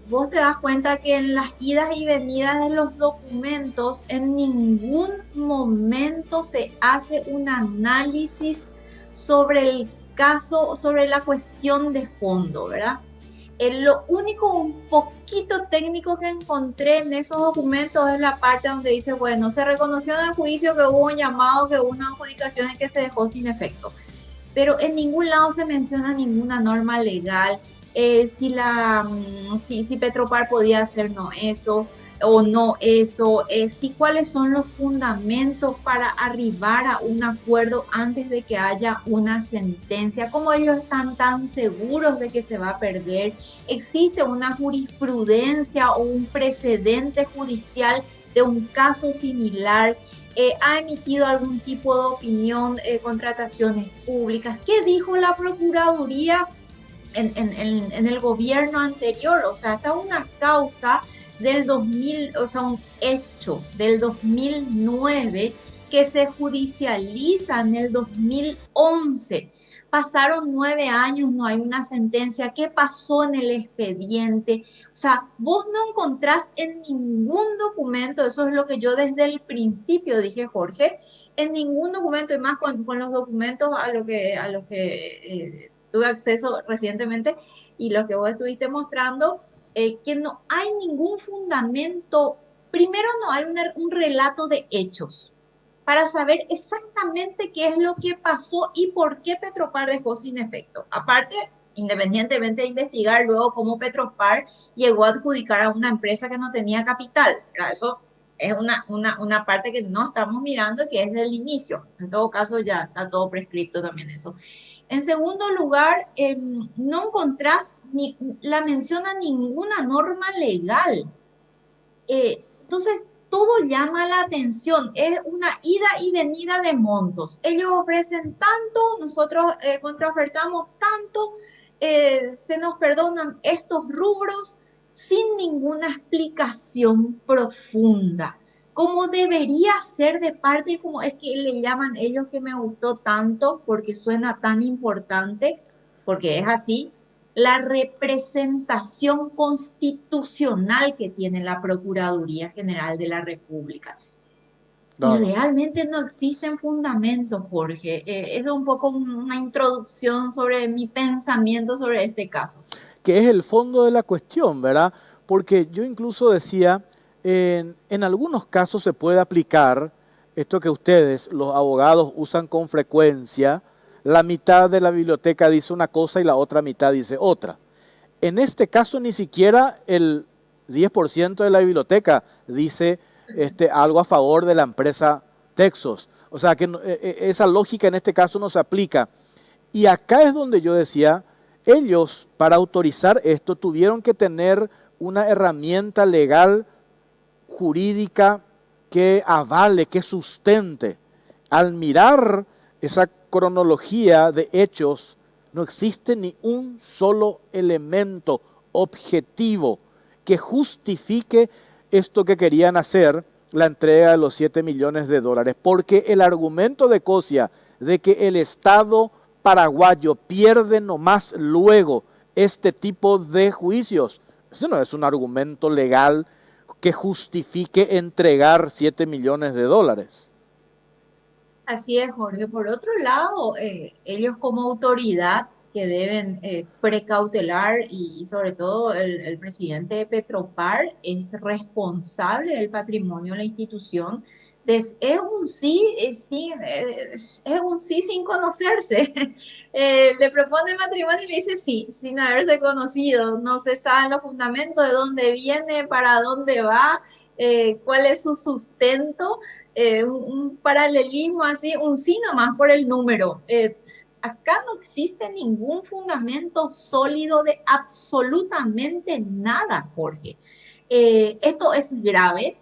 [SPEAKER 9] Vos te das cuenta que en las idas y venidas de los documentos en ningún momento se hace un análisis sobre el caso, sobre la cuestión de fondo, ¿verdad? Lo único un poquito técnico que encontré en esos documentos es la parte donde dice, bueno, se reconoció en el juicio que hubo un llamado, que hubo una adjudicación en que se dejó sin efecto, pero en ningún lado se menciona ninguna norma legal. Si Petropar podía hacer no eso o no eso, cuáles son los fundamentos para arribar a un acuerdo antes de que haya una sentencia, cómo ellos están tan seguros de que se va a perder, existe una jurisprudencia o un precedente judicial de un caso similar, ha emitido algún tipo de opinión, contrataciones públicas, ¿qué dijo la Procuraduría en el gobierno anterior? O sea, está una causa del 2000, o sea, un hecho del 2009 que se judicializa en el 2011. Pasaron 9 años, no hay una sentencia. ¿Qué pasó en el expediente? O sea, vos no encontrás en ningún documento, eso es lo que yo desde el principio dije, Jorge, en ningún documento, y más con los documentos a los que tuve acceso recientemente y los que vos estuviste mostrando, que no hay ningún fundamento. Primero, no hay un relato de hechos para saber exactamente qué es lo que pasó y por qué Petropar dejó sin efecto. Aparte, independientemente de investigar luego cómo Petropar llegó a adjudicar a una empresa que no tenía capital, ¿verdad? Eso es una parte que no estamos mirando, que es del inicio. En todo caso, ya está todo prescripto también eso. En segundo lugar, no encontrás la mención a ninguna norma legal. Entonces, todo llama la atención. Es una ida y venida de montos. Ellos ofrecen tanto, nosotros contraofertamos tanto, se nos perdonan estos rubros sin ninguna explicación profunda. como debería ser de parte, como es que le llaman ellos, que me gustó tanto porque suena tan importante, porque es así, la representación constitucional que tiene la Procuraduría General de la República. Y
[SPEAKER 1] Claro.
[SPEAKER 9] realmente no existen fundamentos, Jorge. Es un poco una introducción sobre mi pensamiento sobre este caso.
[SPEAKER 1] Que es el fondo de la cuestión, ¿verdad? Porque yo incluso decía, en algunos casos se puede aplicar esto que ustedes, los abogados, usan con frecuencia: la mitad de la biblioteca dice una cosa y la otra mitad dice otra. En este caso ni siquiera el 10% de la biblioteca dice algo a favor de la empresa Texos. O sea que esa lógica en este caso no se aplica. Y acá es donde yo decía, ellos para autorizar esto tuvieron que tener una herramienta legal, jurídica, que avale, que sustente. Al mirar esa cronología de hechos, no existe ni un solo elemento objetivo que justifique esto que querían hacer, la entrega de los 7 millones de dólares. Porque el argumento de Cosia de que el Estado paraguayo pierde nomás luego este tipo de juicios, ese no es un argumento legal que justifique entregar 7 millones de dólares.
[SPEAKER 9] Así es, Jorge. Por otro lado, ellos como autoridad que deben precautelar y sobre todo el presidente de Petropar es responsable del patrimonio de la institución. Es un sí, es un sí sin conocerse. Le propone matrimonio y le dice sí, sin haberse conocido. No se saben los fundamentos, de dónde viene, para dónde va, cuál es su sustento. Un paralelismo así, un sí nomás por el número. Acá no existe ningún fundamento sólido de absolutamente nada, Jorge. Esto es grave.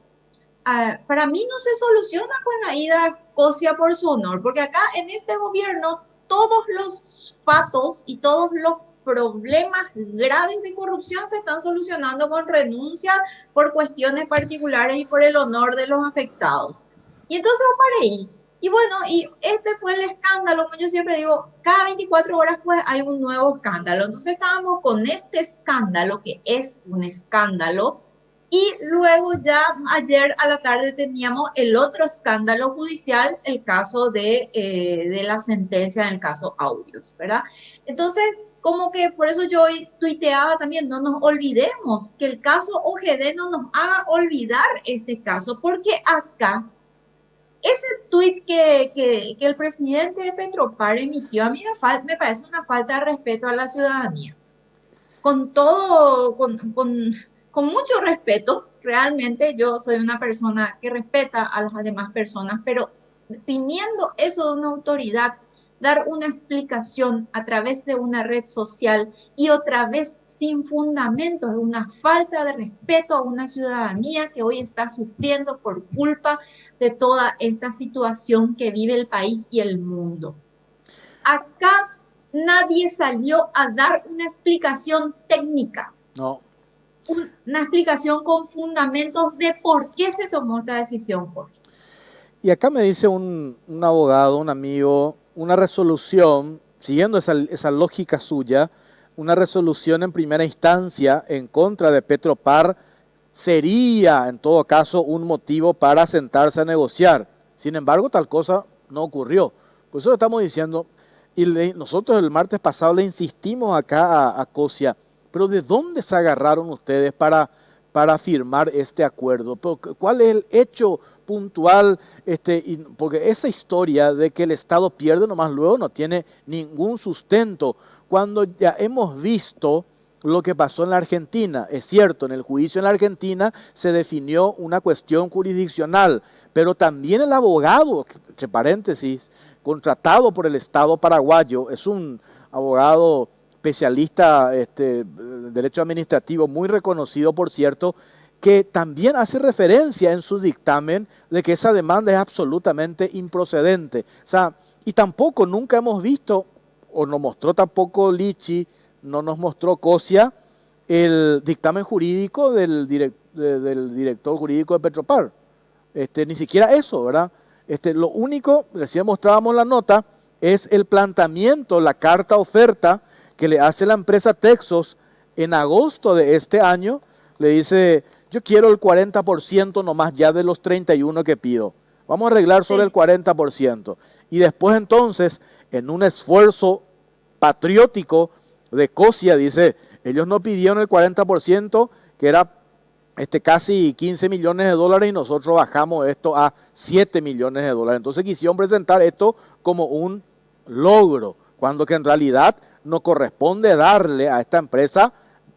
[SPEAKER 9] Para mí no se soluciona con la ida Cosia por su honor, porque acá en este gobierno todos los fatos y todos los problemas graves de corrupción se están solucionando con renuncia por cuestiones particulares y por el honor de los afectados. Y entonces va para ahí. Y bueno, y este fue el escándalo, como yo siempre digo, cada 24 horas pues hay un nuevo escándalo. Entonces estábamos con este escándalo, que es un escándalo, y luego ya ayer a la tarde teníamos el otro escándalo judicial, el caso de la sentencia en el caso Audios, ¿verdad? Entonces, como que por eso yo hoy tuiteaba también, no nos olvidemos que el caso OGD no nos haga olvidar este caso, porque acá ese tuit que el presidente de Petropar emitió, a mí me parece una falta de respeto a la ciudadanía. Con todo, con mucho respeto, realmente yo soy una persona que respeta a las demás personas, pero pidiendo eso de una autoridad, dar una explicación a través de una red social y otra vez sin fundamentos, es una falta de respeto a una ciudadanía que hoy está sufriendo por culpa de toda esta situación que vive el país y el mundo. Acá nadie salió a dar una explicación técnica.
[SPEAKER 1] No.
[SPEAKER 9] Una explicación con fundamentos de por qué se tomó esta decisión, Jorge.
[SPEAKER 1] Y acá me dice un abogado, un amigo, una resolución, siguiendo esa lógica suya, una resolución en primera instancia en contra de Petropar sería, en todo caso, un motivo para sentarse a negociar. Sin embargo, tal cosa no ocurrió. Por eso lo estamos diciendo, y nosotros el martes pasado le insistimos acá a Cosia, pero ¿de dónde se agarraron ustedes para firmar este acuerdo? ¿Cuál es el hecho puntual? Porque esa historia de que el Estado pierde nomás luego no tiene ningún sustento. Cuando ya hemos visto lo que pasó en la Argentina, es cierto, en el juicio en la Argentina se definió una cuestión jurisdiccional, pero también el abogado, entre paréntesis, contratado por el Estado paraguayo, es un abogado especialista en derecho administrativo, muy reconocido, por cierto, que también hace referencia en su dictamen de que esa demanda es absolutamente improcedente. O sea, y tampoco nunca hemos visto, o no mostró tampoco Lichi, no nos mostró Cosia, el dictamen jurídico del director jurídico de Petropar. Ni siquiera eso, ¿verdad? Lo único, recién mostrábamos la nota, es el planteamiento, la carta oferta que le hace la empresa Texos en agosto de este año. Le dice, yo quiero el 40% nomás ya de los 31 que pido. Vamos a arreglar sobre el 40%. Y después entonces, en un esfuerzo patriótico de Cosia, dice, ellos no pidieron el 40%, que era casi 15 millones de dólares, y nosotros bajamos esto a 7 millones de dólares. Entonces quisieron presentar esto como un logro, cuando que en realidad no corresponde darle a esta empresa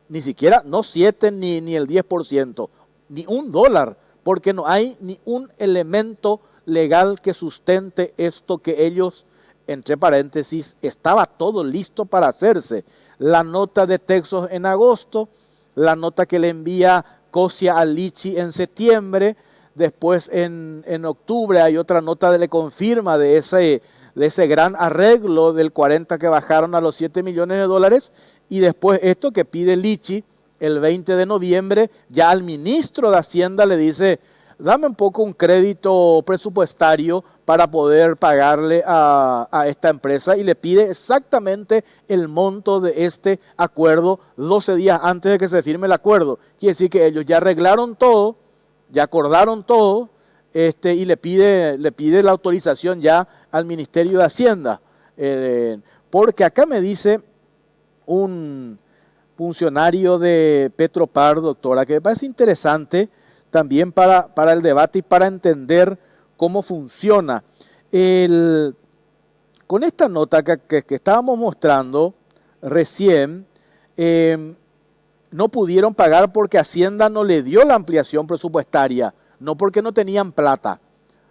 [SPEAKER 1] ni siquiera, no 7 ni el 10%, ni $1, porque no hay ni un elemento legal que sustente esto que ellos, entre paréntesis, estaba todo listo para hacerse. La nota de Texas en agosto, la nota que le envía Cosia a Lichi en septiembre, después en octubre hay otra nota que le confirma de ese gran arreglo del 40 que bajaron a los 7 millones de dólares, y después esto que pide Lichi el 20 de noviembre, ya al ministro de Hacienda le dice, dame un poco un crédito presupuestario para poder pagarle a esta empresa, y le pide exactamente el monto de este acuerdo 12 días antes de que se firme el acuerdo. Quiere decir que ellos ya arreglaron todo, ya acordaron todo, y le pide la autorización ya al Ministerio de Hacienda. Porque acá me dice un funcionario de Petropar, doctora, que me parece interesante también para el debate y para entender cómo funciona. Con esta nota que estábamos mostrando recién, no pudieron pagar porque Hacienda no le dio la ampliación presupuestaria, no porque no tenían plata,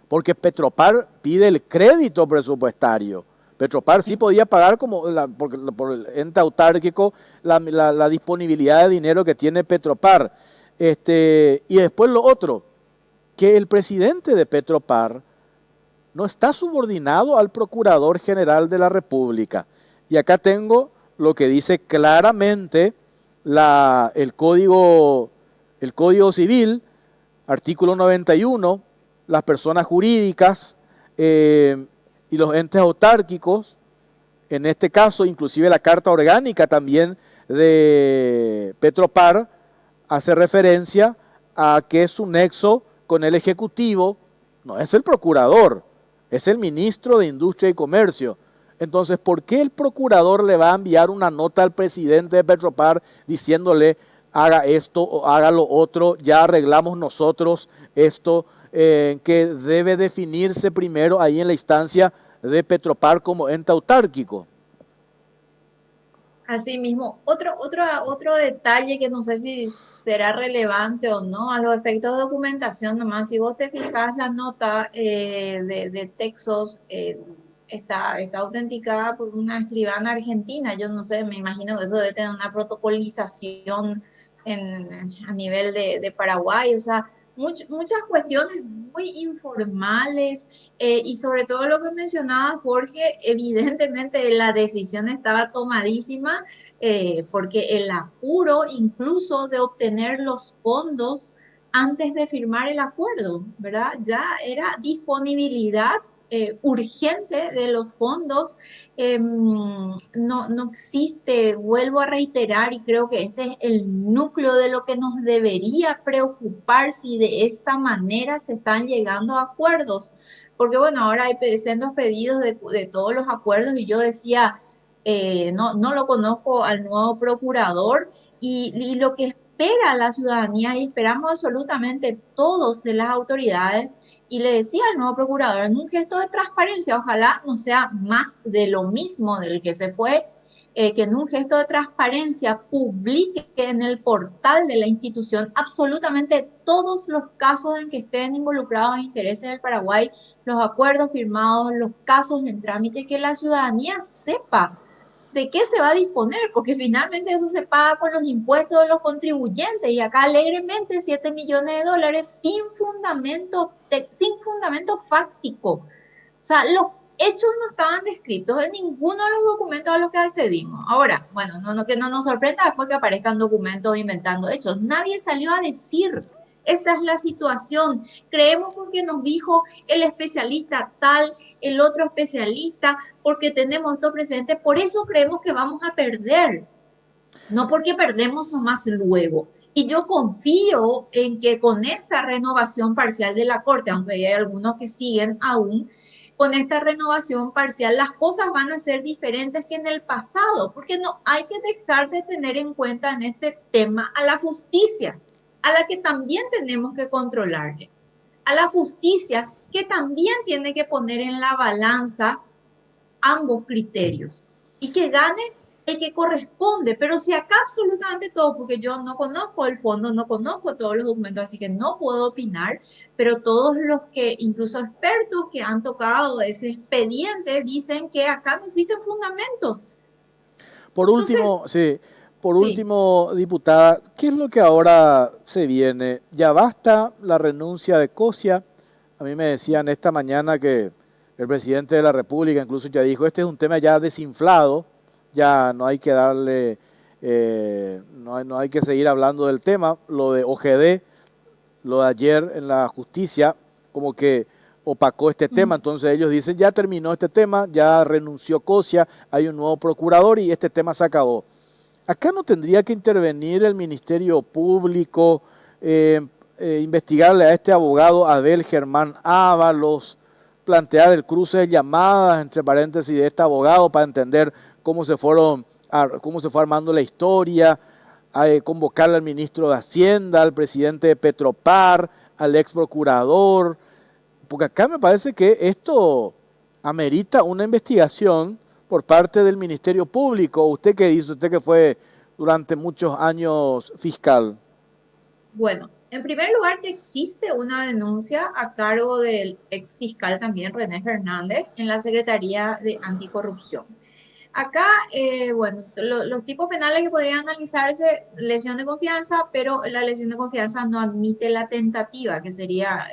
[SPEAKER 1] porque Petropar pide el crédito presupuestario. Petropar sí podía pagar por el ente autárquico la disponibilidad de dinero que tiene Petropar. Y después lo otro, que el presidente de Petropar no está subordinado al Procurador General de la República. Y acá tengo lo que dice claramente el Código Civil, artículo 91, las personas jurídicas y los entes autárquicos, en este caso inclusive la Carta Orgánica también de Petropar, hace referencia a que su nexo con el Ejecutivo no es el Procurador, es el Ministro de Industria y Comercio. Entonces, ¿por qué el Procurador le va a enviar una nota al presidente de Petropar diciéndole haga esto o haga lo otro, ya arreglamos nosotros esto, que debe definirse primero ahí en la instancia de Petropar como ente autárquico?
[SPEAKER 9] Asimismo, otro detalle que no sé si será relevante o no, a los efectos de documentación nomás, si vos te fijas la nota de Texas, está autenticada por una escribana argentina. Yo no sé, me imagino que eso debe tener una protocolización a nivel de Paraguay, o sea, muchas cuestiones muy informales, y sobre todo lo que mencionaba Jorge, evidentemente la decisión estaba tomadísima, porque el apuro incluso de obtener los fondos antes de firmar el acuerdo, ¿verdad? Ya era disponibilidad urgente de los fondos. No existe, vuelvo a reiterar, y creo que este es el núcleo de lo que nos debería preocupar si de esta manera se están llegando a acuerdos, porque bueno, ahora hay sendos pedidos de todos los acuerdos, y yo decía, no lo conozco al nuevo procurador, y lo que espera la ciudadanía, y esperamos absolutamente todos de las autoridades, y le decía al nuevo procurador, en un gesto de transparencia, ojalá no sea más de lo mismo del que se fue, que en un gesto de transparencia publique en el portal de la institución absolutamente todos los casos en que estén involucrados intereses del Paraguay, los acuerdos firmados, los casos en trámite, que la ciudadanía sepa de qué se va a disponer, porque finalmente eso se paga con los impuestos de los contribuyentes, y acá alegremente 7 millones de dólares sin fundamento fáctico. O sea, los hechos no estaban descritos en ninguno de los documentos a los que accedimos. Ahora, bueno, que no nos sorprenda después que aparezcan documentos inventando hechos. Nadie salió a decir Esta es la situación. Creemos porque nos dijo el especialista tal, el otro especialista, porque tenemos esto presente, por eso creemos que vamos a perder, no porque perdemos nomás luego. Y yo confío en que con esta renovación parcial de la Corte, aunque hay algunos que siguen aún, con esta renovación parcial las cosas van a ser diferentes que en el pasado, porque no hay que dejar de tener en cuenta en este tema a la justicia, a la que también tenemos que controlarle, a la justicia que también tiene que poner en la balanza ambos criterios y que gane el que corresponde, pero si acá absolutamente todo, porque yo no conozco el fondo, no conozco todos los documentos, así que no puedo opinar, pero todos los que, incluso expertos que han tocado ese expediente, dicen que acá no existen fundamentos.
[SPEAKER 1] Por último, sí, por último, diputada, ¿qué es lo que ahora se viene? ¿Ya basta la renuncia de Cosia? A mí me decían esta mañana que el presidente de la República incluso ya dijo, este es un tema ya desinflado, ya no hay que darle, no hay que seguir hablando del tema. Lo de OGD, lo de ayer en la justicia, como que opacó este tema. Entonces ellos dicen, ya terminó este tema, ya renunció Cosia, hay un nuevo procurador y este tema se acabó. Acá no tendría que intervenir el Ministerio Público, investigarle a este abogado Abel Germán Ábalos, plantear el cruce de llamadas, entre paréntesis, de este abogado para entender cómo se fue armando la historia, convocarle al ministro de Hacienda, al presidente de Petropar, al ex procurador, porque acá me parece que esto amerita una investigación por parte del Ministerio Público. ¿Usted qué dice? Usted que fue durante muchos años fiscal.
[SPEAKER 9] Bueno, en primer lugar que existe una denuncia a cargo del ex fiscal también, René Fernández, en la Secretaría de Anticorrupción. Acá, bueno, los tipos penales que podrían analizarse, lesión de confianza, pero la lesión de confianza no admite la tentativa, que sería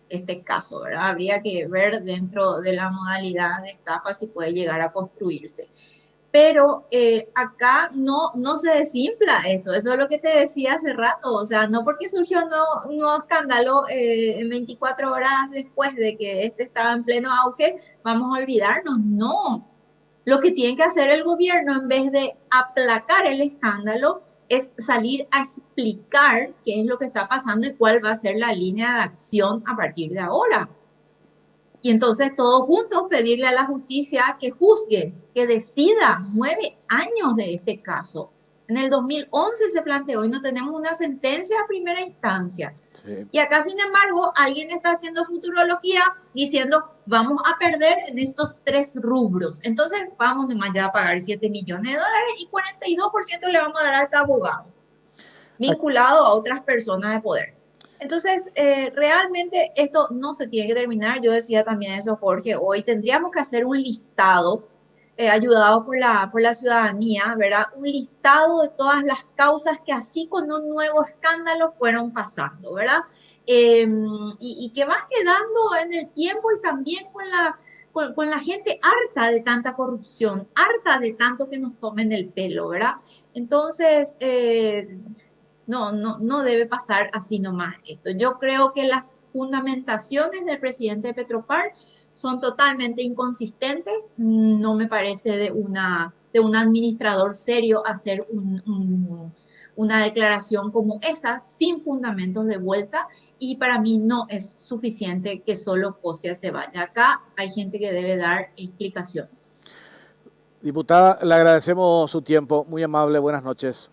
[SPEAKER 9] este caso, ¿verdad? Habría que ver dentro de la modalidad de estafa si puede llegar a construirse. Pero acá no se desinfla esto, eso es lo que te decía hace rato, o sea, no porque surgió un nuevo escándalo en 24 horas después de que este estaba en pleno auge, vamos a olvidarnos, no. Lo que tiene que hacer el gobierno, en vez de aplacar el escándalo, es salir a explicar qué es lo que está pasando y cuál va a ser la línea de acción a partir de ahora. Y entonces todos juntos pedirle a la justicia que juzgue, que decida 9 años de este caso. En el 2011 se planteó y no tenemos una sentencia a primera instancia. Sí. Y acá, sin embargo, alguien está haciendo futurología diciendo vamos a perder en estos 3 rubros. Entonces vamos nomás ya a pagar $7 millones y 42% le vamos a dar a este abogado, vinculado a otras personas de poder. Entonces, realmente esto no se tiene que terminar. Yo decía también eso, Jorge, hoy tendríamos que hacer un listado ayudado por la ciudadanía, ¿verdad? Un listado de todas las causas que así con un nuevo escándalo fueron pasando, ¿verdad? Y que vas quedando en el tiempo y también con la gente harta de tanta corrupción, harta de tanto que nos tomen el pelo, ¿verdad? Entonces, no debe pasar así nomás esto. Yo creo que las fundamentaciones del presidente de Petropar son totalmente inconsistentes. No me parece de un administrador serio hacer una declaración como esa sin fundamentos de vuelta, y para mí no es suficiente que solo Cosia se vaya. Acá hay gente que debe dar explicaciones.
[SPEAKER 1] Diputada, le agradecemos su tiempo, muy amable, buenas noches.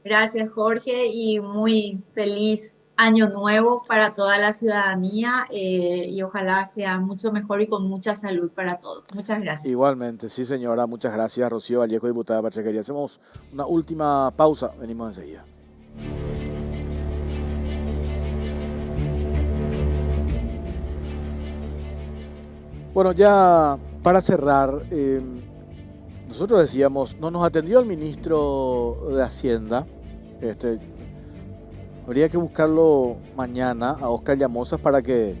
[SPEAKER 9] Gracias, Jorge, y muy feliz año nuevo para toda la ciudadanía, y ojalá sea mucho mejor y con mucha salud para todos. Muchas gracias.
[SPEAKER 1] Igualmente, sí señora, muchas gracias. Rocío Vallejo, diputada de Pachaquería. Hacemos una última pausa, venimos enseguida. Bueno, ya para cerrar, nosotros decíamos, no nos atendió el ministro de Hacienda. Habría que buscarlo mañana a Oscar Llamosas para que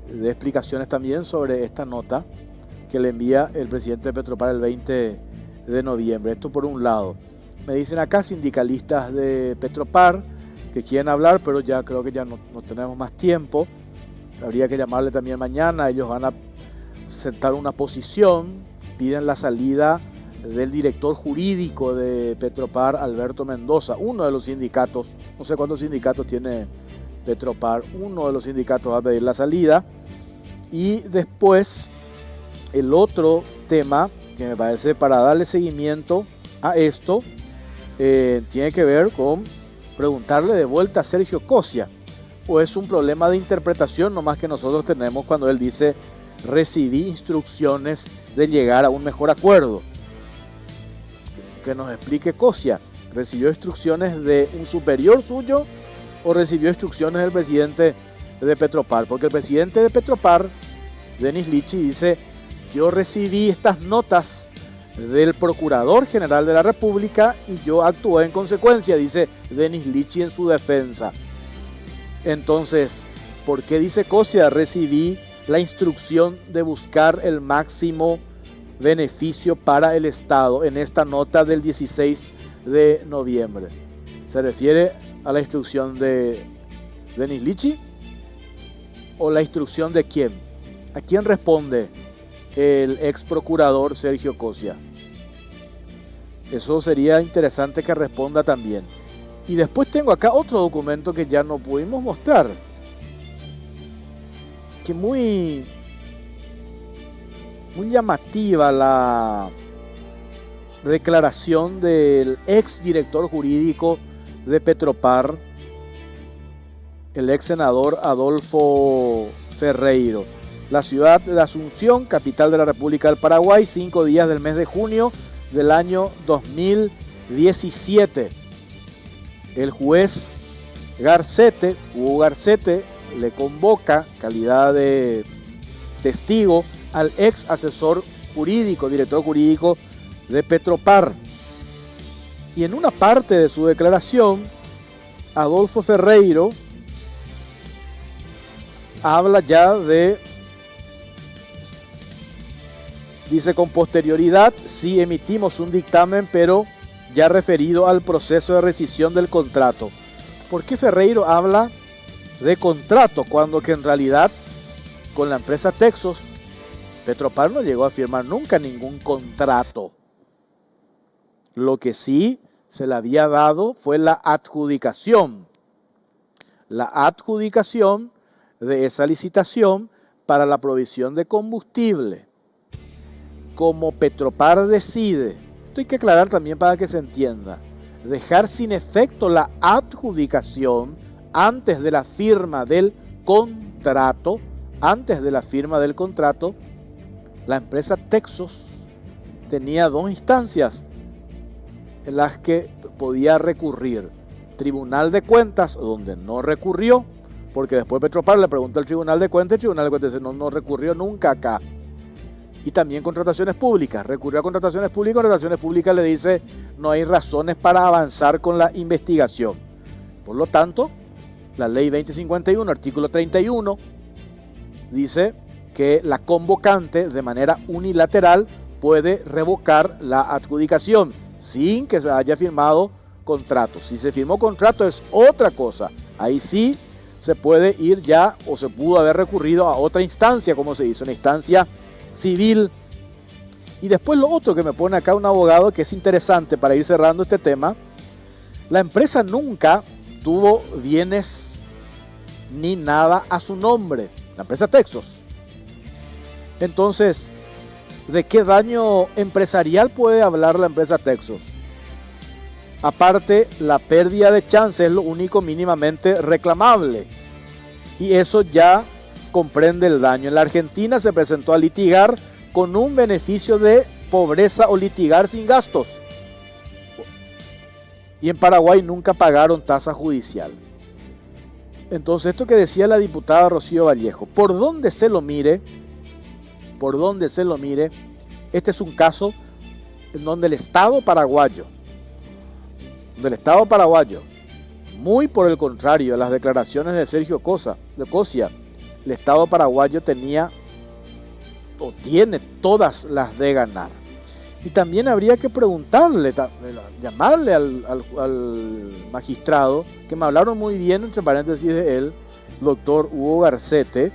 [SPEAKER 1] dé explicaciones también sobre esta nota que le envía el presidente de Petropar el 20 de noviembre. Esto por un lado. Me dicen acá sindicalistas de Petropar que quieren hablar, pero ya creo que ya no tenemos más tiempo. Habría que llamarle también mañana. Ellos van a sentar una posición, piden la salida del director jurídico de Petropar, Alberto Mendoza, uno de los sindicatos. No sé cuántos sindicatos tiene Petropar. Uno de los sindicatos va a pedir la salida. Y después, el otro tema que me parece para darle seguimiento a esto, tiene que ver con preguntarle de vuelta a Sergio Cosia. O es un problema de interpretación nomás que nosotros tenemos cuando él dice: recibí instrucciones de llegar a un mejor acuerdo. Que nos explique Cosia. ¿Recibió instrucciones de un superior suyo o recibió instrucciones del presidente de Petropar? Porque el presidente de Petropar, Denis Lichi, dice: yo recibí estas notas del Procurador General de la República y yo actué en consecuencia, dice Denis Lichi en su defensa. Entonces, ¿por qué dice Cosia: recibí la instrucción de buscar el máximo beneficio para el Estado en esta nota del 16 de noviembre? ¿Se refiere a la instrucción de Denis Lichi o la instrucción de quién? ¿A quién responde el ex procurador Sergio Cosia? Eso sería interesante que responda también. Y después tengo acá otro documento que ya no pudimos mostrar, que muy llamativa la declaración del ex director jurídico de Petropar, el ex senador Adolfo Ferreiro. La ciudad de Asunción, capital de la República del Paraguay, 5 días del mes de junio del año 2017. El juez Hugo Garcete, le convoca, calidad de testigo, al ex asesor jurídico, director jurídico de Petropar. Y en una parte de su declaración, Adolfo Ferreiro habla ya dice: con posterioridad sí emitimos un dictamen, pero ya referido al proceso de rescisión del contrato. ¿Por qué Ferreiro habla de contrato cuando que en realidad con la empresa Texos Petropar no llegó a firmar nunca ningún contrato? Lo que sí se le había dado fue la adjudicación de esa licitación para la provisión de combustible. Como Petropar decide, esto hay que aclarar también para que se entienda, dejar sin efecto la adjudicación antes de la firma del contrato, la empresa Texos tenía dos instancias en las que podía recurrir. Tribunal de Cuentas, donde no recurrió, porque después Petropar le preguntó al Tribunal de Cuentas, el Tribunal de Cuentas dice: no recurrió nunca acá. Y también contrataciones públicas, recurrió a contrataciones públicas le dice: no hay razones para avanzar con la investigación. Por lo tanto, la ley 2051, artículo 31, dice que la convocante de manera unilateral puede revocar la adjudicación sin que se haya firmado contrato. Si se firmó contrato es otra cosa. Ahí sí se puede ir ya, o se pudo haber recurrido a otra instancia, como se hizo, una instancia civil. Y después lo otro que me pone acá un abogado, que es interesante para ir cerrando este tema: la empresa nunca tuvo bienes ni nada a su nombre, la empresa Texos. Entonces, ¿de qué daño empresarial puede hablar la empresa Texos? Aparte, la pérdida de chance es lo único mínimamente reclamable, y eso ya comprende el daño. En la Argentina se presentó a litigar con un beneficio de pobreza o litigar sin gastos. Y en Paraguay nunca pagaron tasa judicial. Entonces, esto que decía la diputada Rocío Vallejo, por donde se lo mire, este es un caso en donde el Estado paraguayo, muy por el contrario a las declaraciones de Sergio Cosia, el Estado paraguayo tenía o tiene todas las de ganar. Y también habría que preguntarle, llamarle al magistrado, que me hablaron muy bien, entre paréntesis, de él, doctor Hugo Garcete.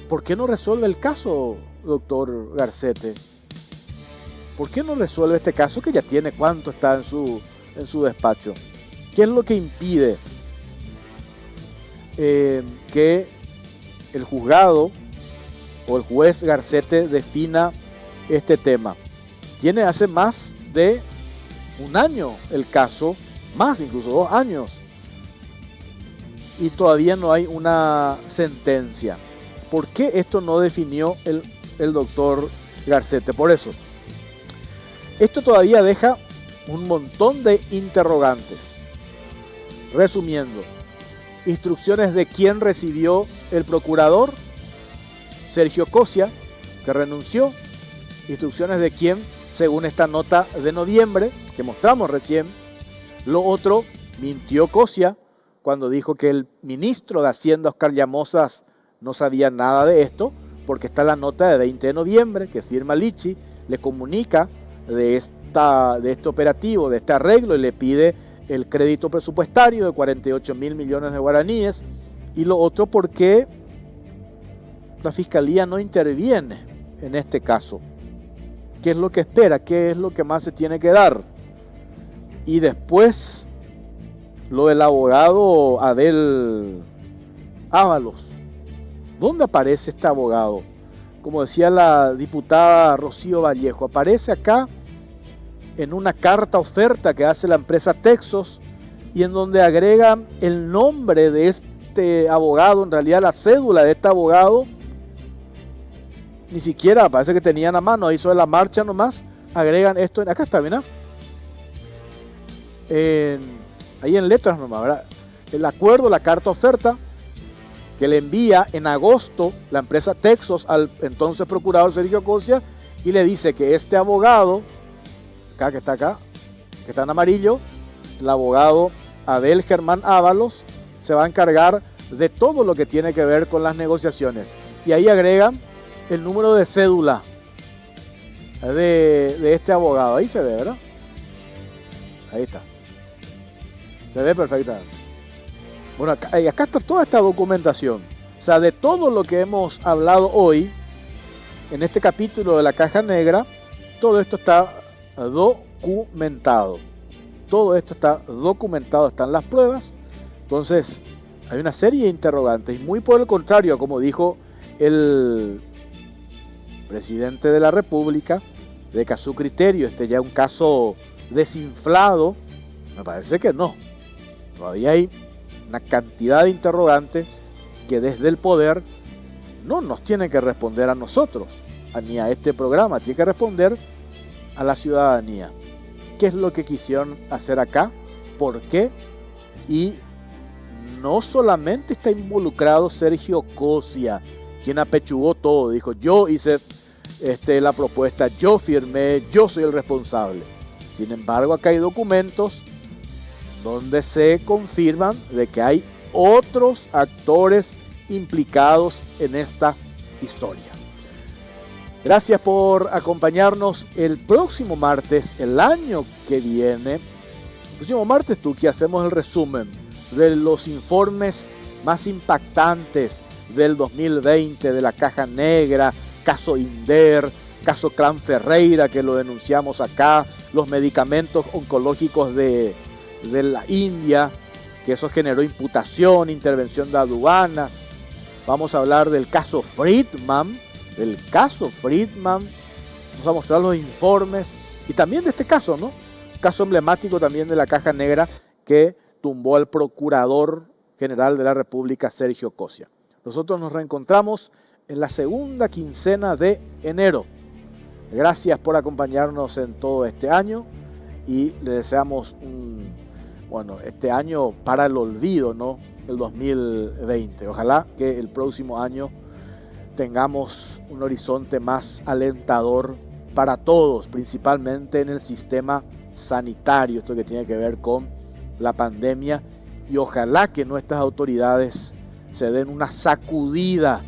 [SPEAKER 1] ¿Por qué no resuelve el caso, doctor Garcete? ¿Por qué no resuelve este caso que ya tiene cuánto está en su despacho? ¿Qué es lo que impide que el juzgado o el juez Garcete defina este tema? Tiene hace más de un año el caso, más incluso 2 años, y todavía no hay una sentencia. ¿Por qué esto no definió el doctor Garcete? Por eso, esto todavía deja un montón de interrogantes. Resumiendo, instrucciones de quién recibió el procurador, Sergio Cosia, que renunció. Instrucciones de quién, según esta nota de noviembre que mostramos recién. Lo otro, mintió Cosia cuando dijo que el ministro de Hacienda, Oscar Llamosas, no sabía nada de esto, porque está la nota de 20 de noviembre que firma Lichi, le comunica de este operativo, de este arreglo, y le pide el crédito presupuestario de 48.000 millones de guaraníes. Y lo otro, porque la Fiscalía no interviene en este caso. ¿Qué es lo que espera? ¿Qué es lo que más se tiene que dar? Y después, lo del abogado Adel Ábalos. ¿Dónde aparece este abogado? Como decía la diputada Rocío Vallejo, aparece acá en una carta oferta que hace la empresa Texos, y en donde agregan el nombre de este abogado, en realidad la cédula de este abogado. Ni siquiera parece que tenían a mano, hizo de la marcha nomás, agregan esto, acá está, ¿verdad? Ahí en letras nomás, ¿verdad? El acuerdo, la carta oferta, que le envía en agosto la empresa Texos al entonces procurador Sergio Cosia, y le dice que este abogado, acá que está en amarillo, el abogado Abel Germán Ábalos, se va a encargar de todo lo que tiene que ver con las negociaciones. Y ahí agregan el número de cédula de este abogado. Ahí se ve, ¿verdad? Ahí está. Se ve perfectamente. Bueno, acá está toda esta documentación. O sea, de todo lo que hemos hablado hoy, en este capítulo de la Caja Negra, todo esto está documentado. Todo esto está documentado, están las pruebas. Entonces, hay una serie de interrogantes. Y muy por el contrario, como dijo el presidente de la República, de que a su criterio este ya es un caso desinflado, me parece que no. Todavía hay una cantidad de interrogantes que desde el poder no nos tienen que responder a nosotros, ni a este programa, tiene que responder a la ciudadanía. ¿Qué es lo que quisieron hacer acá? ¿Por qué? Y no solamente está involucrado Sergio Cosia, quien apechugó todo, dijo: yo hice la propuesta, yo firmé, yo soy el responsable. Sin embargo, acá hay documentos donde se confirman de que hay otros actores implicados en esta historia. Gracias por acompañarnos el próximo martes, el año que viene. El próximo martes, que hacemos el resumen de los informes más impactantes del 2020, de la Caja Negra, caso Inder, caso Clan Ferreira, que lo denunciamos acá, los medicamentos oncológicos de la India, que eso generó imputación, intervención de aduanas. Vamos a hablar del caso Friedman, vamos a mostrar los informes y también de este caso, ¿no? Caso emblemático también de la Caja Negra que tumbó al Procurador General de la República, Sergio Cosia. Nosotros nos reencontramos en la segunda quincena de enero. Gracias por acompañarnos en todo este año y le deseamos este año para el olvido, ¿no? El 2020. Ojalá que el próximo año tengamos un horizonte más alentador para todos, principalmente en el sistema sanitario, esto que tiene que ver con la pandemia, y ojalá que nuestras autoridades se den una sacudida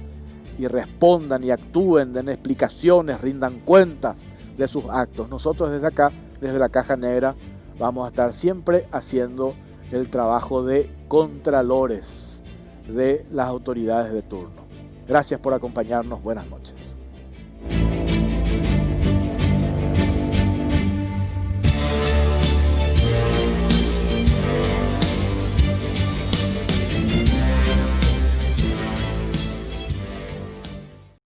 [SPEAKER 1] y respondan y actúen, den explicaciones, rindan cuentas de sus actos. Nosotros desde acá, desde la Caja Negra, vamos a estar siempre haciendo el trabajo de contralores de las autoridades de turno. Gracias por acompañarnos. Buenas noches.